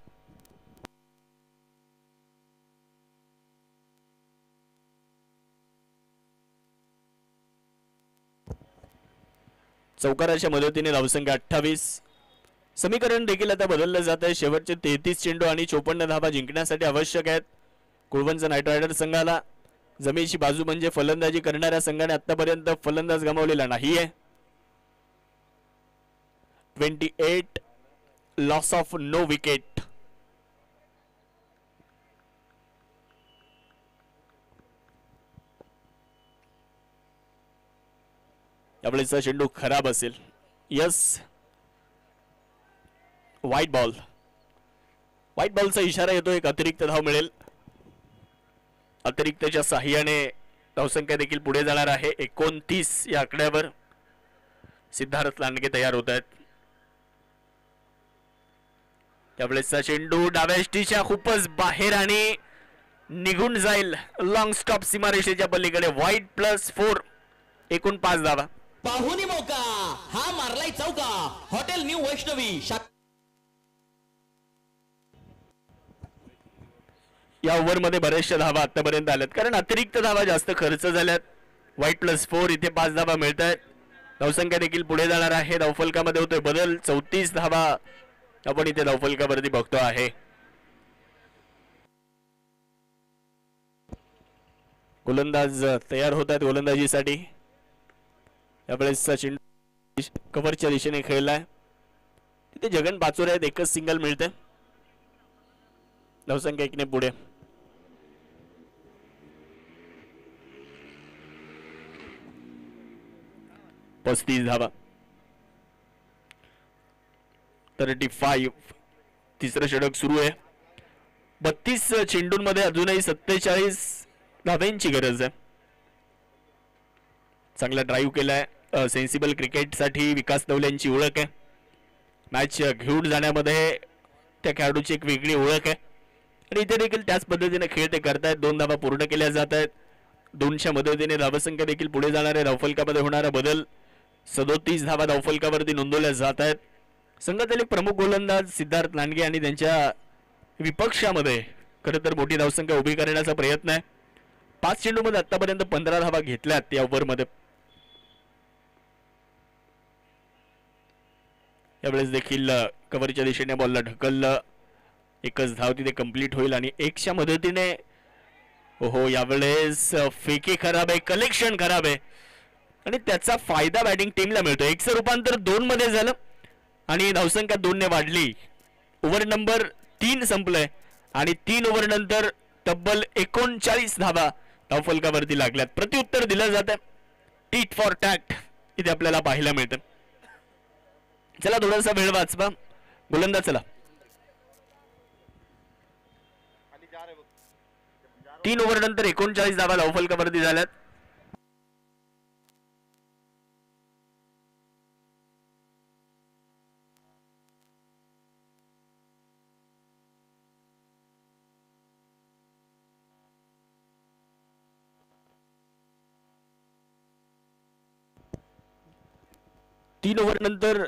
चौकाराच्या मदतीने धावसंख्या 28. समीकरण देखील आता बदललं जात आहे. शेवटचे 33 चेंडू आणि 54 धावा जिंकण्यासाठी आवश्यक आहेत कुळवंच नाईट रायडर्स संघाला. जमेची बाजू म्हणजे फलंदाजी करणाऱ्या संघाने आतापर्यंत फलंदाज गमावलेला नाहीये. 28 लॉस ऑफ नो विकेट. यावेळेचा चेंडू खराब असेल. Yes, white ball. व्हाईट बॉलचा इशारा येतो. एक अतिरिक्त धाव मिळेल. अतिरिक्तच्या साह्याने धावसंख्या देखील पुढे जाणार आहे. 29 या आकड्यावर सिद्धार्थ लांडगे तयार होत आहेत. त्यावेळेसचा चेंडू डाव्या यष्टीच्या खूपच बाहेर आणि निघून जाईल. लॉंग स्टॉप सीमारेषेच्या पलीकडे. व्हाईट +4 एकूण 5 धावा. पाहुणी मौका हा मारलाय चौका. हॉटेल न्यू वैष्णवी या ओव्हरमध्ये बऱ्याचशा धावा आतापर्यंत आल्यात कारण अतिरिक्त धावा जास्त खर्च झाल्यात. व्हाईट +4 इथे 5 धावा मिळत आहेत. धावसंख्या देखील पुढे जाणार आहे. धावफलकामध्ये होतोय बदल. 34 धावा आपण इथे धावफलकावरती बघतो आहे. गोलंदाज तयार होत आहेत गोलंदाजीसाठी. यावेळेसचा चेंडू कव्हरच्या दिशेने खेळलाय. तिथे जगन पाचोरे आहेत. एकच सिंगल मिळते. धावसंख्या 1 ने पुढे. पस्तीस धावा. 35. तिसरं षटक सुरू आहे. 32 चेंडूंमध्ये अजूनही 47 धावांची गरज आहे. चांगला ड्राईव्ह केलाय. सेन्सिबल क्रिकेटसाठी विकास नवलेंची ओळख आहे. मॅच घेऊन जाण्यामध्ये त्या खेळाडूची एक वेगळी ओळख आहे आणि इथे देखील त्याच पद्धतीने खेळ ते करतायत. 2 धावा पूर्ण केल्या जात आहेत. 2च्या मदतीने धावसंख्या देखील पुढे जाणार आहे. धावफलकामध्ये होणारा बदल 37 धावा धावफलकावरती नोंदवल्या जात आहेत. संघातील एक प्रमुख गोलंदाज सिद्धार्थ लांडगे आणि त्यांच्या विपक्षामध्ये खरं तर मोठी धावसंख्या उभी करण्याचा प्रयत्न आहे. 5 चेंडूमध्ये आतापर्यंत 15 धावा घेतल्यात या ओव्हरमध्ये. यावेळेस देखील कव्हरच्या दिशेने बॉलला ढकललं. एकच धाव तिथे कंप्लीट होईल आणि 1च्या मदतीने हो यावेळेस फेकी खराब आहे. कलेक्शन खराब आहे आणि त्याचा फायदा बॅटिंग टीमला मिळतो. 1चं रूपांतर 2 मध्ये झालं आणि धावसंख्या 2 ने वाढली. ओव्हर नंबर 3 संपलंय आणि 3 ओव्हर नंतर तब्बल 39 धावा धावफलकावरती लागल्यात. प्रत्युत्तर दिलं जातं. टीट फॉर टॅक्ट इथे आपल्याला पाहायला मिळतं. चला थोडासा वेळ वाचवा. गोलंदाज चला. 3 ओव्हर नंतर 39 धावा धावफलकावरती झाल्यात. तीन ओव्हर नंतर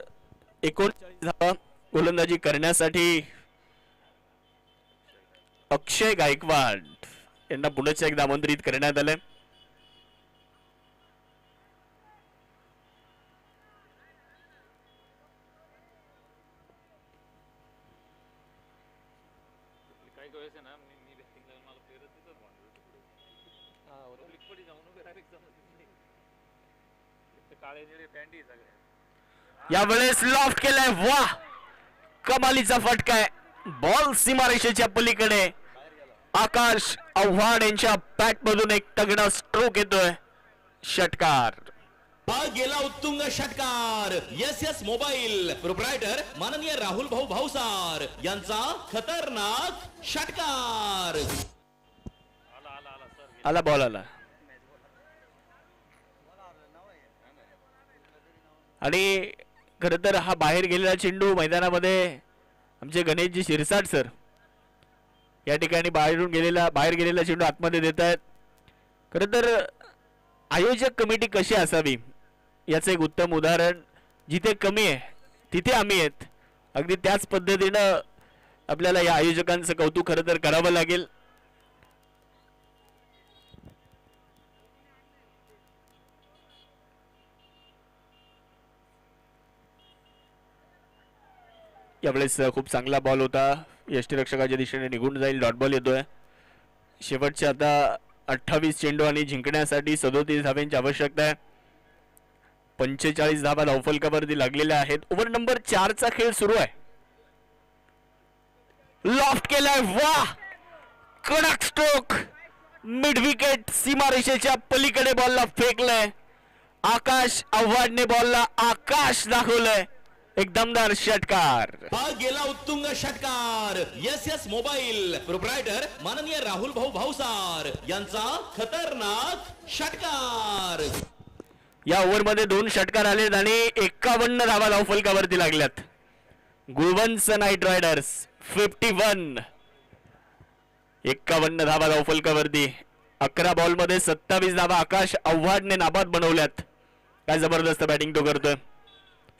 39 धावा गोलंदाजी करण्यासाठी अक्षय गायकवाड यांना पुन्हा एकदा आमंत्रित करण्यात आलंय. यावेळेस लॉफ्ट केलाय. वाह, कमालीचा फटका आहे. बॉल सीमारेषेच्या पलीकडे. आकाश आव्हाड यांच्या बॅट मधून एक तगडा स्ट्रोक येतोय. षटकार. हा गेला उत्तुंग षटकार. यस मोबाईल प्रोप्रायटर माननीय राहुल भाऊ भाऊसार यांचा खतरनाक षटकार. आला बॉल आला आणि खर तर हा बाहेर गेलेला चेंडू मैदानामध्ये आमचे गणेशजी शिरसाट सर या ठिकाणी बाहेर गेलेला चेंडू आतमध्ये देत आहेत. खरं तर आयोजक कमिटी कशी असावी याचं एक उत्तम उदाहरण. जिथे कमी आहे तिथे आम्ही आहेत. अगदी त्याच पद्धतीनं आपल्याला या आयोजकांचं कौतुक खरं तर करावं लागेल. यावेळेस खूप चांगला बॉल होता, यष्टीरक्षकाच्या दिशेने निघून जाईल, डॉट बॉल येतोय. शेवटचे आता 28 चेंडू आणि जिंकण्यासाठी 37 धावांची आवश्यकता आहे. 45 धावा धावफलकावरती लागलेल्या आहेत. ओव्हर नंबर 4 चा खेळ सुरू आहे. लॉफ्ट केलाय, वाह, कडक स्ट्रोक, मिड विकेट सीमारेषेच्या पलीकडे बॉलला फेकलंय. आकाश आव्हाडने बॉलला आकाश दाखवलंय. एक दमदार षटकार. हा गेला उत्तुंग षटकार. यस मोबाईल प्रोप्रायटर माननीय राहुल भाऊ भाऊसार यांचा खतरनाक षटकार. या ओव्हरमध्ये 2 षटकार आलेत आणि 51 धावा धावफलकावरती लागल्यात. गुळवंच नाईट रायडर्स 51, 51 धावा धावफलकावरती. 11 बॉलमध्ये 27 धावा आकाश आव्हाडने नाबाद बनवल्यात. काय जबरदस्त बॅटिंग तो करतोय.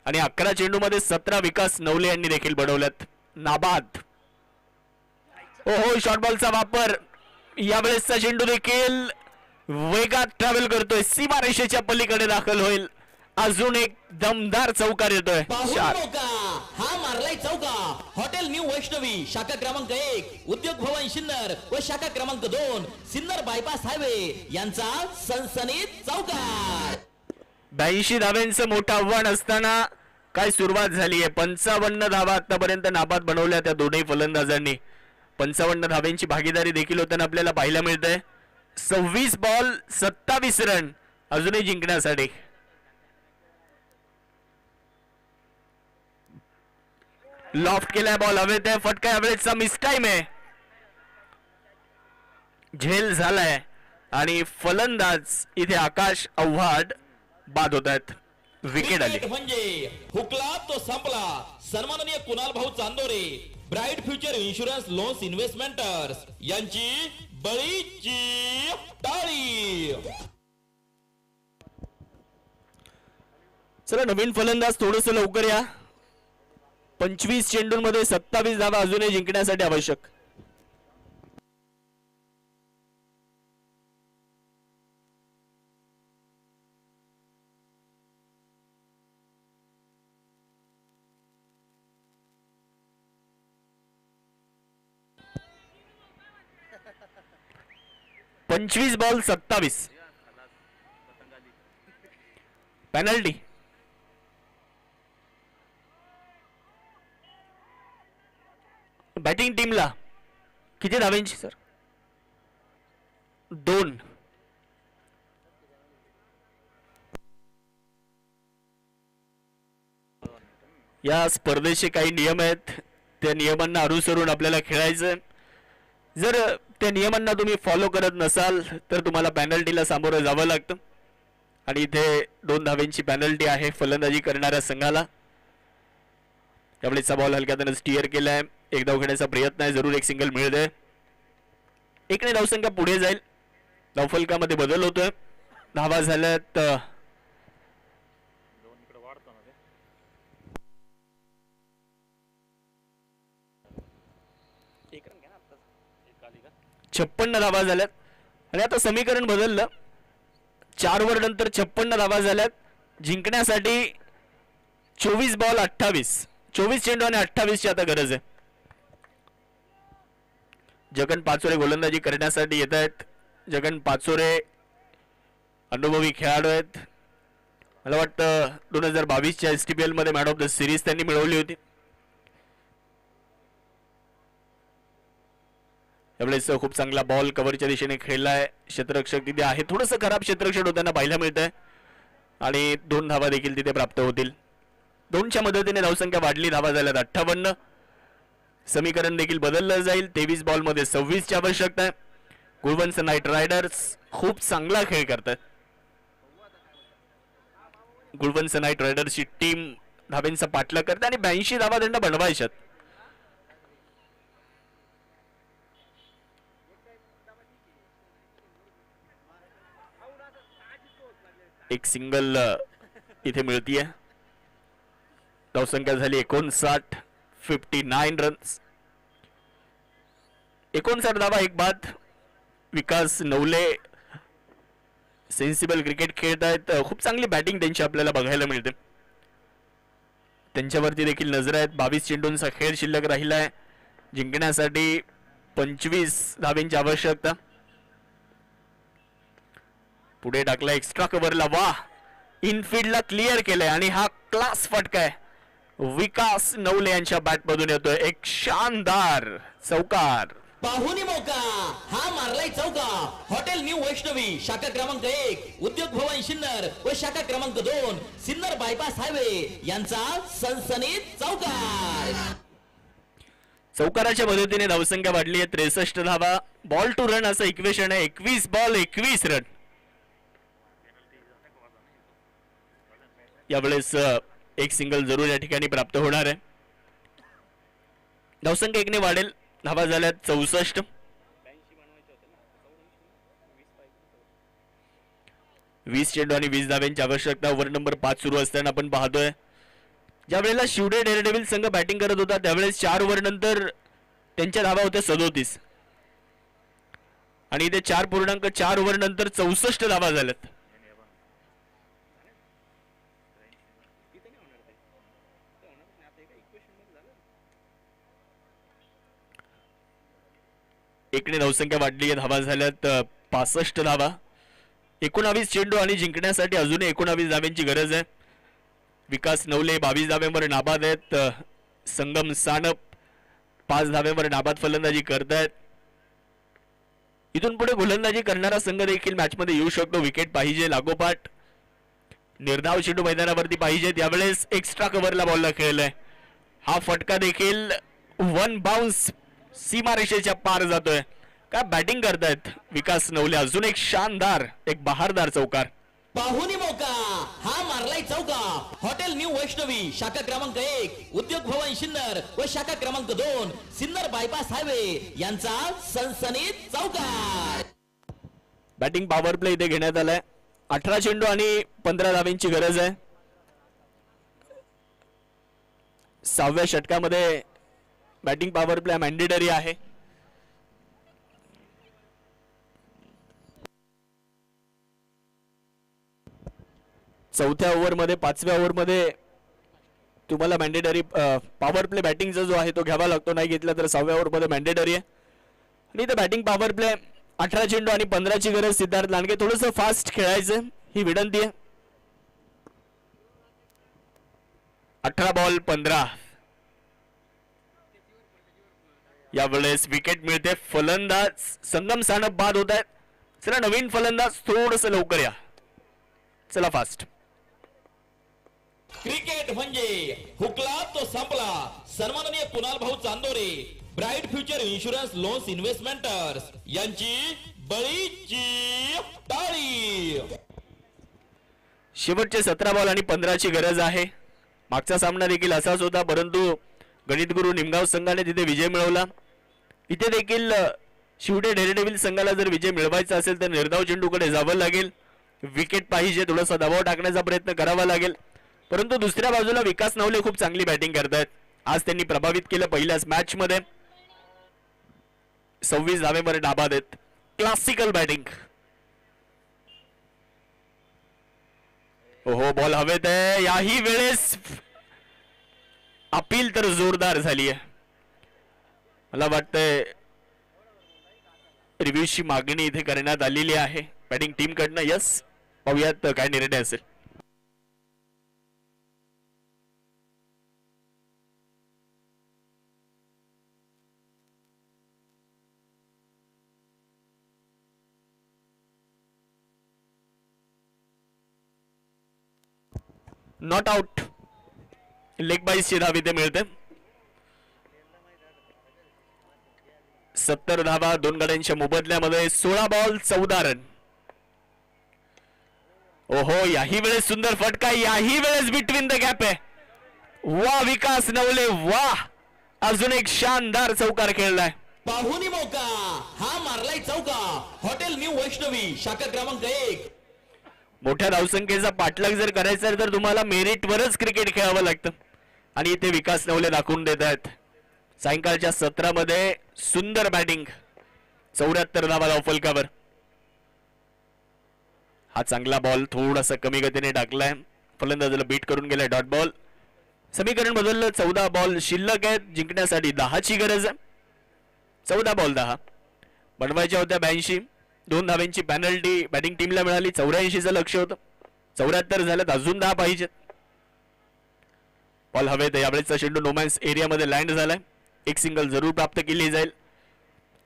आणि 11 चेंडूमध्ये 17 विकास नवले यांनी देखील बनवल्यात नाबाद. ओहो, शॉर्ट बॉलचा वापर. यावेळेसचा चेंडू देखील वेगात ट्रॅव्हल करतोय, सीमारेषेच्या पलीकडे दाखल होईल. अजून एक दमदार चौकार येतोय. मौका हा मारलाय चौका. हॉटेल न्यू वैष्णवी शाखा क्रमांक 1 उद्योग भवन सिन्नर व शाखा क्रमांक 2 सिन्नर बायपास हायवे यांचा सनसनीत चौकार. 82 धाव्यांचं मोठं आव्हान असताना काय सुरुवात झाली आहे. 55 धावा आतापर्यंत नाबाद बनवल्या त्या दोन्ही फलंदाजांनी. 55 धाव्यांची भागीदारी देखील होताना आपल्याला पाहायला मिळतंय. 26 बॉल 27 रन अजूनही जिंकण्यासाठी. लॉफ्ट केलाय बॉल, हवेत आहे, फटका. यावेळेसचा मिस टाइम आहे, झेल झालाय आणि फलंदाज इथे आकाश आव्हाड बाद होत आहेत. विकेट आली. म्हणजे हुकला तो संपला. सन्माननीय कुणाल भाऊ Chandore bright future insurance loans investments यांची बळीची टाळी. चला, नवीन फलंदाज थोडस लवकर या. 25 चेंडूंमध्ये 27 धावा अजूनही जिंकण्यासाठी आवश्यक. पंचवीस बॉल 27. पेनल्टी. बॅटिंग टीमला किती धावांची सर? 2. या स्पर्धेचे काही नियम आहेत, त्या नियमांना अनुसरून आपल्याला खेळायचं. जर त्या नियमांना तुम्ही फॉलो करत नसाल तर तुम्हाला पॅनल्टीला सामोरं जावं लागतं. आणि इथे 2 धावांची पॅनल्टी आहे फलंदाजी करणाऱ्या संघाला. त्यावेळेचा बॉल हलक्या हाताने स्टीअर केलाय. एक धाव घेण्याचा प्रयत्न आहे, जरूर एक सिंगल मिळतंय. 1ने धावसंख्या पुढे जाईल. धावफलकामध्ये बदल होतोय. धावा झाल्यात 56 धावा झाल्यात. आणि आता समीकरण बदललं. 4 ओव्हर नंतर 56 धावा झाल्यात. जिंकण्यासाठी 24 बॉल 28, 24 चेंडू आणि 28 ची आता गरज आहे. जगन पाचोरे गोलंदाजी करण्यासाठी येत आहेत. जगन पाचोरे अनुभवी खेळाडू आहेत. मला वाटतं 2022च्या STPL मध्ये मॅन ऑफ द सिरीज त्यांनी मिळवली होती. यावेळेस खूप चांगला बॉल कव्हरच्या दिशेने खेळलाय. क्षेत्ररक्षक तिथे आहे, थोडंसं खराब क्षेत्ररक्षण होताना पाहायला मिळतंय. आणि 2 धावा देखील तिथे प्राप्त होतील. 2च्या मदतीने धावसंख्या वाढली. धावा झाल्यात 58. समीकरण देखील बदललं जाईल. 23 बॉल मध्ये 26 ची आवश्यकता आहे. गुळवंच नाईट रायडर्स खूप चांगला खेळ करतात. गुळवंच नाईट रायडर्सची टीम धाब्यांचा पाठलाग करते आणि 82 धावा त्यांना बनवायच्यात. एक सिंगल इथे मिळतीये. धावसंख्या झाली 59. 59 रन्स. 59 धावा, एक बाद. विकास नवले सेन्सिबल क्रिकेट खेळत आहेत. खूप चांगली बॅटिंग त्यांची आपल्याला बघायला मिळते. त्यांच्यावरती देखील नजर आहेत. 22 चेंडूंचा खेळ शिल्लक राहिलाय. जिंकण्यासाठी 25 धावेंची आवश्यकता. पुढे टाकला एक्स्ट्रा कव्हरला. वा, इनफिल्डला क्लिअर केलंय आणि हा क्लास फटका आहे. विकास नवले यांच्या बॅटमधून येतोय एक शानदार चौकार. पाहुणी मौका हा मारलाय चौका. हॉटेल न्यू वैष्णवी शाखा क्रमांक 1 उद्योग भवन सिन्नर व शाखा क्रमांक 2 सिन्नर बायपास हायवे यांचा सनसनीत चौकार. चौकाराच्या मदतीने धावसंख्या वाढली आहे. 63 धावा. बॉल टू रन असं इक्वेशन आहे. 21 बॉल 21 रन. यावेळेस एक सिंगल जरूर या ठिकाणी प्राप्त होणार आहे. धावसंख्या 1 ने वाढेल. धावा झाल्यात 64. 20 चेंडू आणि 20 धाव्यांची आवश्यकता. ओव्हर नंबर 5 सुरू असताना आपण पाहतोय ज्या वेळेला शिवडे डेअरडेव्हिल संघ बॅटिंग करत होता त्यावेळेस 4 ओव्हर नंतर त्यांच्या धावा होत्या 37 आणि इथे 4.4 ओव्हर नंतर 64 धावा झाल्यात. एकने धावसंख्या वाढली आहे. धावा झाल्यात 65 धावा. 19 चेंडू आणि जिंकण्यासाठी अजून 19 धाव्यांची गरज आहे. विकास नवले 22 धाव्यांवर नाबाद आहेत. संगम सानप 5 धाव्यांवर नाबाद फलंदाजी करतायत. इथून पुढे गोलंदाजी करणारा संघ देखील मॅच मध्ये येऊ शकतो. विकेट पाहिजे लागोपाठ. निर्धाव चेंडू मैदानावरती पाहिजेत. यावेळेस एक्स्ट्रा कव्हरला बॉलला खेळलाय. हा फटका देखील 1 बाउन्स सीमारेषेच्या पार जातोय. काय बॅटिंग करतायत विकास नवले. अजून एक शानदार एक बहारदार चौकार. पाहुणी मौका हा मारलाय चौका. हॉटेल न्यू वैष्णवी शाखा क्रमांक 1 उद्योग भवन सिन्नर व शाखा क्रमांक 2 सिन्नर बायपास हायवे यांचा सनसनीत चौकार. बॅटिंग पॉवर प्ले इथे घेण्यात आलाय. 18 चेंडू आणि 15 धाव्यांची गरज आहे. 6व्या षटकामध्ये बॅटिंग पॉवर प्ले मॅन्डेटरी आहे. चौथ्या ओव्हरमध्ये 5व्या ओव्हरमध्ये तुम्हाला मॅन्डेटरी पॉवर प्ले बॅटिंगचा जो आहे तो घ्यावा लागतो. नाही घेतला तर 6व्या ओव्हरमध्ये मॅन्डेटरी आहे. आणि इथे बॅटिंग पॉवर प्ले 18 चेंडू आणि 15ची गरज. सिद्धार्थ लांडगे थोडंसं फास्ट खेळायचं ही विनंती आहे. 18 बॉल 15. यावेळेस विकेट मिळते. फलंदाज संगम सानप बाद होत आहेत. चला नवीन फलंदाज थोडस लवकर या. चला फास्ट. क्रिकेट म्हणजे हुकला तो संपला. सन्माननीय कुणाल भाऊ Chandore bright future insurance loans investments यांची बळीची टाळी. शेवटचे 17 बॉल आणि 15ची गरज आहे. मागचा सामना देखील असाच होता परंतु गणितगुरू निमगाव संघाने तिथे विजय मिळवला. इथे देखील शिवडे डेअरडेव्हिल संघाला जर विजय मिळवायचा असेल तर निर्धाव चेंडूकडे जावं लागेल. विकेट पाहिजे. थोडासा दबाव टाकण्याचा प्रयत्न करावा लागेल. परंतु दुसऱ्या बाजूला विकास नवले खूप चांगली बॅटिंग करतायत. आज त्यांनी प्रभावित केलं पहिल्याच मॅच मध्ये. 26 धावेवर नाबाद आहेत. Classical batting. ओहो बॉल हवेत आहे. याही वेळेस अपील तर जोरदार झाली आहे. मला वाटतंय रिव्ह्यूची मागणी इथे करण्यात आलेली आहे बॅटिंग टीम कडनं. यस, पाहूयात काय निर्णय असेल. Not out. लेग बाईसची धाव इथे मिळते. 70 धावा 2 गड्यांच्या मोबदल्यामध्ये. 16 बॉल 14 रन. ओहो याही वेळेस सुंदर फटका. याही वेळेस बिटवीन द गॅप आहे. वा विकास नवले वा. अजून एक शानदार चौकार खेळलाय. पाहुणी मौका हा मारलाय चौका. हॉटेल न्यू वैष्णवी शाखा क्रमांक 1. मोठ्या धावसंख्येचा पाठलाग जर करायचा आहे तर तुम्हाला मेरिटवरच क्रिकेट खेळावं लागतं आणि इथे विकास नवले दाखवून देत आहेत. सायंकाळच्या 17 मध्ये सुंदर बॅटिंग. 74 धावा धावफलकावर. हा चांगला बॉल थोडासा कमी गतीने टाकलाय. फलंदाजाला बीट करून गेलाय. Dot ball. समीकरण बदललं. 14 बॉल शिल्लक आहेत. जिंकण्यासाठी 10ची गरज आहे. 14 बॉल 10 बनवायच्या होत्या. 82 2 धाव्यांची पॅनल्टी बॅटिंग टीमला मिळाली. 84चं लक्ष होतं. 74 झाल्यात. अजून 10 पाहिजेत. बॉल हवेत. यावेळेसचा चेंडू नोमॅन्स एरियामध्ये लँड झालाय. एक सिंगल जरूर प्राप्त केली जाईल.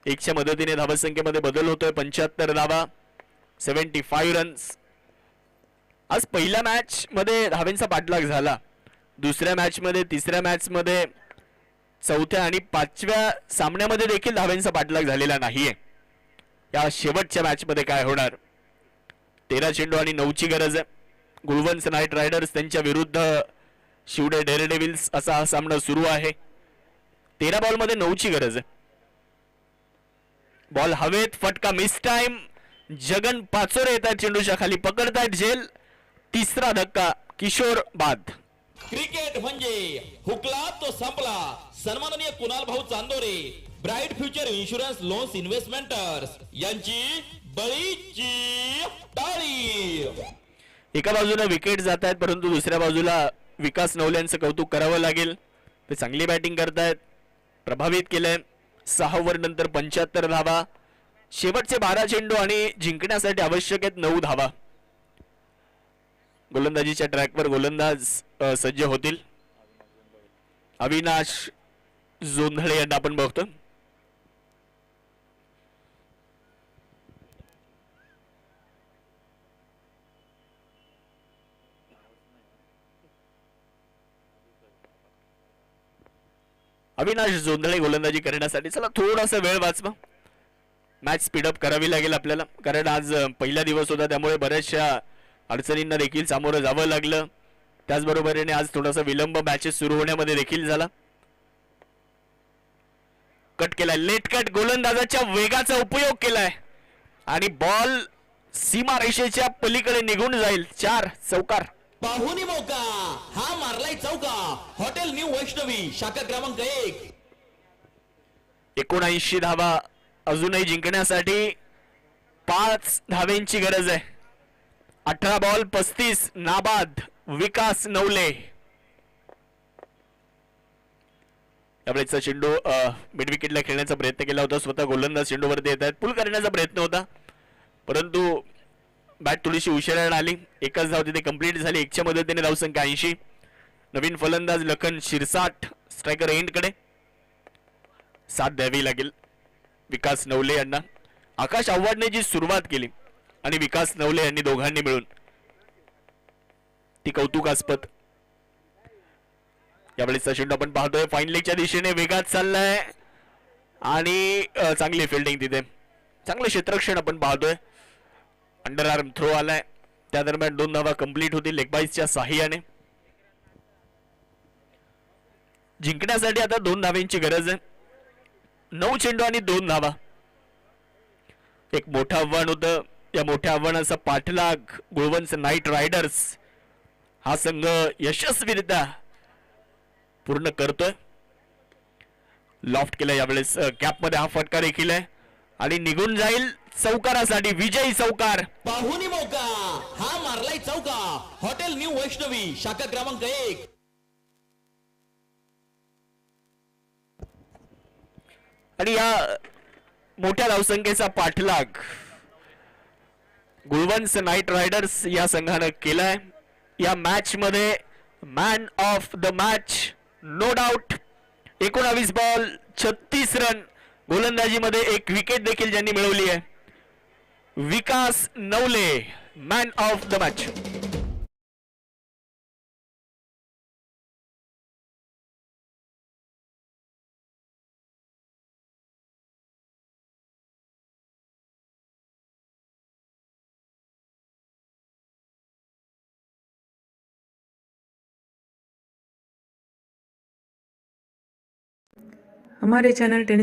एकच्या मदतीने धावसंख्येमध्ये बदल होतोय. 75 धावा 75 रन्स. आज पहिल्या मॅच मध्ये धावेंचा पाठलाग झाला. दुसऱ्या मॅच मध्ये, तिसऱ्या मॅच मध्ये, चौथ्या आणि 5व्या सामन्यामध्ये देखील धावेंचा पाठलाग झालेला नाहीये. या शेवटच्या मॅच मध्ये काय होणार? 13 चेंडू आणि 9ची गरज आहे. गुळवंच नाईट रायडर्स त्यांच्या विरुद्ध शिवडे डेअरडेव्हिल्स असा हा सामना सुरू आहे. 13 बॉल मध्ये 9ची गरज आहे. बॉल हवेत. फटका मिस टाइम. जगन पाचोरे येतात चेंडूच्या खाली, पकडतायत झेल. तिसरा धक्का किशोर बाद. क्रिकेट म्हणजे हुकला तो संपला. सन्माननीय कुणाल भाऊ Chandore, bright future insurance loans investments यांची बळीची टाळी. एका बाजूला विकेट जात आहेत, परंतु दुसऱ्या बाजूला विकास नवल्यांचं कौतुक करावं लागेल. ते चांगली बॅटिंग करतायत. प्रभावित केलंय. 6 ओव्हर नंतर 75 धावा. शेवटचे 12 चेंडू आणि जिंकण्यासाठी आवश्यक आहेत 9 धावा. गोलंदाजीच्या ट्रॅकवर गोलंदाज सज्ज होतील. अविनाश जोंधळे यांना आपण बघतो. अविनाश जोंधळे गोलंदाजी करण्यासाठी. चला थोडासा वेळ वाचवा. मॅच स्पीडअप करावी लागेल आपल्याला, कारण आज पहिला दिवस होता, त्यामुळे बऱ्याचशा अडचणींना देखील सामोरं जावं लागलं. त्याचबरोबरीने आज थोडासा विलंब मॅचेस सुरू होण्यामध्ये देखील झाला. कट केलाय. Late cut. गोलंदाजाच्या वेगाचा उपयोग केलाय आणि बॉल सीमा रेषेच्या पलीकडे निघून जाईल. 4 चौकार. पाहुणी मौका हा मारलाय चौका. हॉटेल न्यू वैष्णवी शाखा क्रमांक 1. 79 धावा अजूनही जिंकण्यासाठी 5 धावेंची गरज आहे. 18 बॉल 35 नाबाद. विकास नवले. यावेळेचा चेंडू मिड विकेटला खेळण्याचा प्रयत्न केला होता. स्वतः गोलंदाज चेंडूवरती येत आहेत. पुल करण्याचा प्रयत्न होता, परंतु बॅट थोडीशी उशिराने आली. एकच धाव तिथे कंप्लीट झाली. एकच्या मदतीने धावसंख्या 80. नवीन फलंदाज लखन शिरसाट स्ट्रायकर एंडकडे. साथ द्यावी लागेल विकास नवले यांना. आकाश आव्हाडने जी सुरुवात केली आणि विकास नवले यांनी दोघांनी मिळून, ती कौतुकास्पद. यावेळेचा चेंडू आपण पाहतोय फाईन लेगच्या दिशेने वेगात चाललाय आणि चांगली फिल्डिंग तिथे. चांगलं क्षेत्ररक्षण आपण पाहतोय. अंडर आर्म थ्रो आलाय. त्या दरम्यान 2 धावा कंप्लीट होतील लेगबाईसच्या साहाय्याने. जिंकण्यासाठी आता 2 धाव्यांची गरज आहे. 9 चेंडू आणि 2 धावा. एक मोठं आव्हान होतं. या मोठ्या आव्हानाचा पाठलाग गुळवंच नाईट रायडर्स हा संघ यशस्वीरित्या पूर्ण करतोय. लॉफ्ट केलं यावेळेस. कॅप मध्ये हा फटका देखील आहे आणि निघून जाईल चौकारासाठी. विजयी चौकार. पाहुणी मौका हा मारलाय चौका. हॉटेल न्यू वैष्णवी शाखा क्रमांक 1. आणि या मोठ्या धावसंख्येचा पाठलाग गुळवंच नाईट रायडर्स या संघानं केलाय. या मॅच मध्ये man of the match no doubt. 19 ball 36 run. गोलंदाजीमध्ये 1 विकेट देखील ज्यांनी मिळवली आहे, Vikas Navale man of the match. हमारे चैनल टेनिस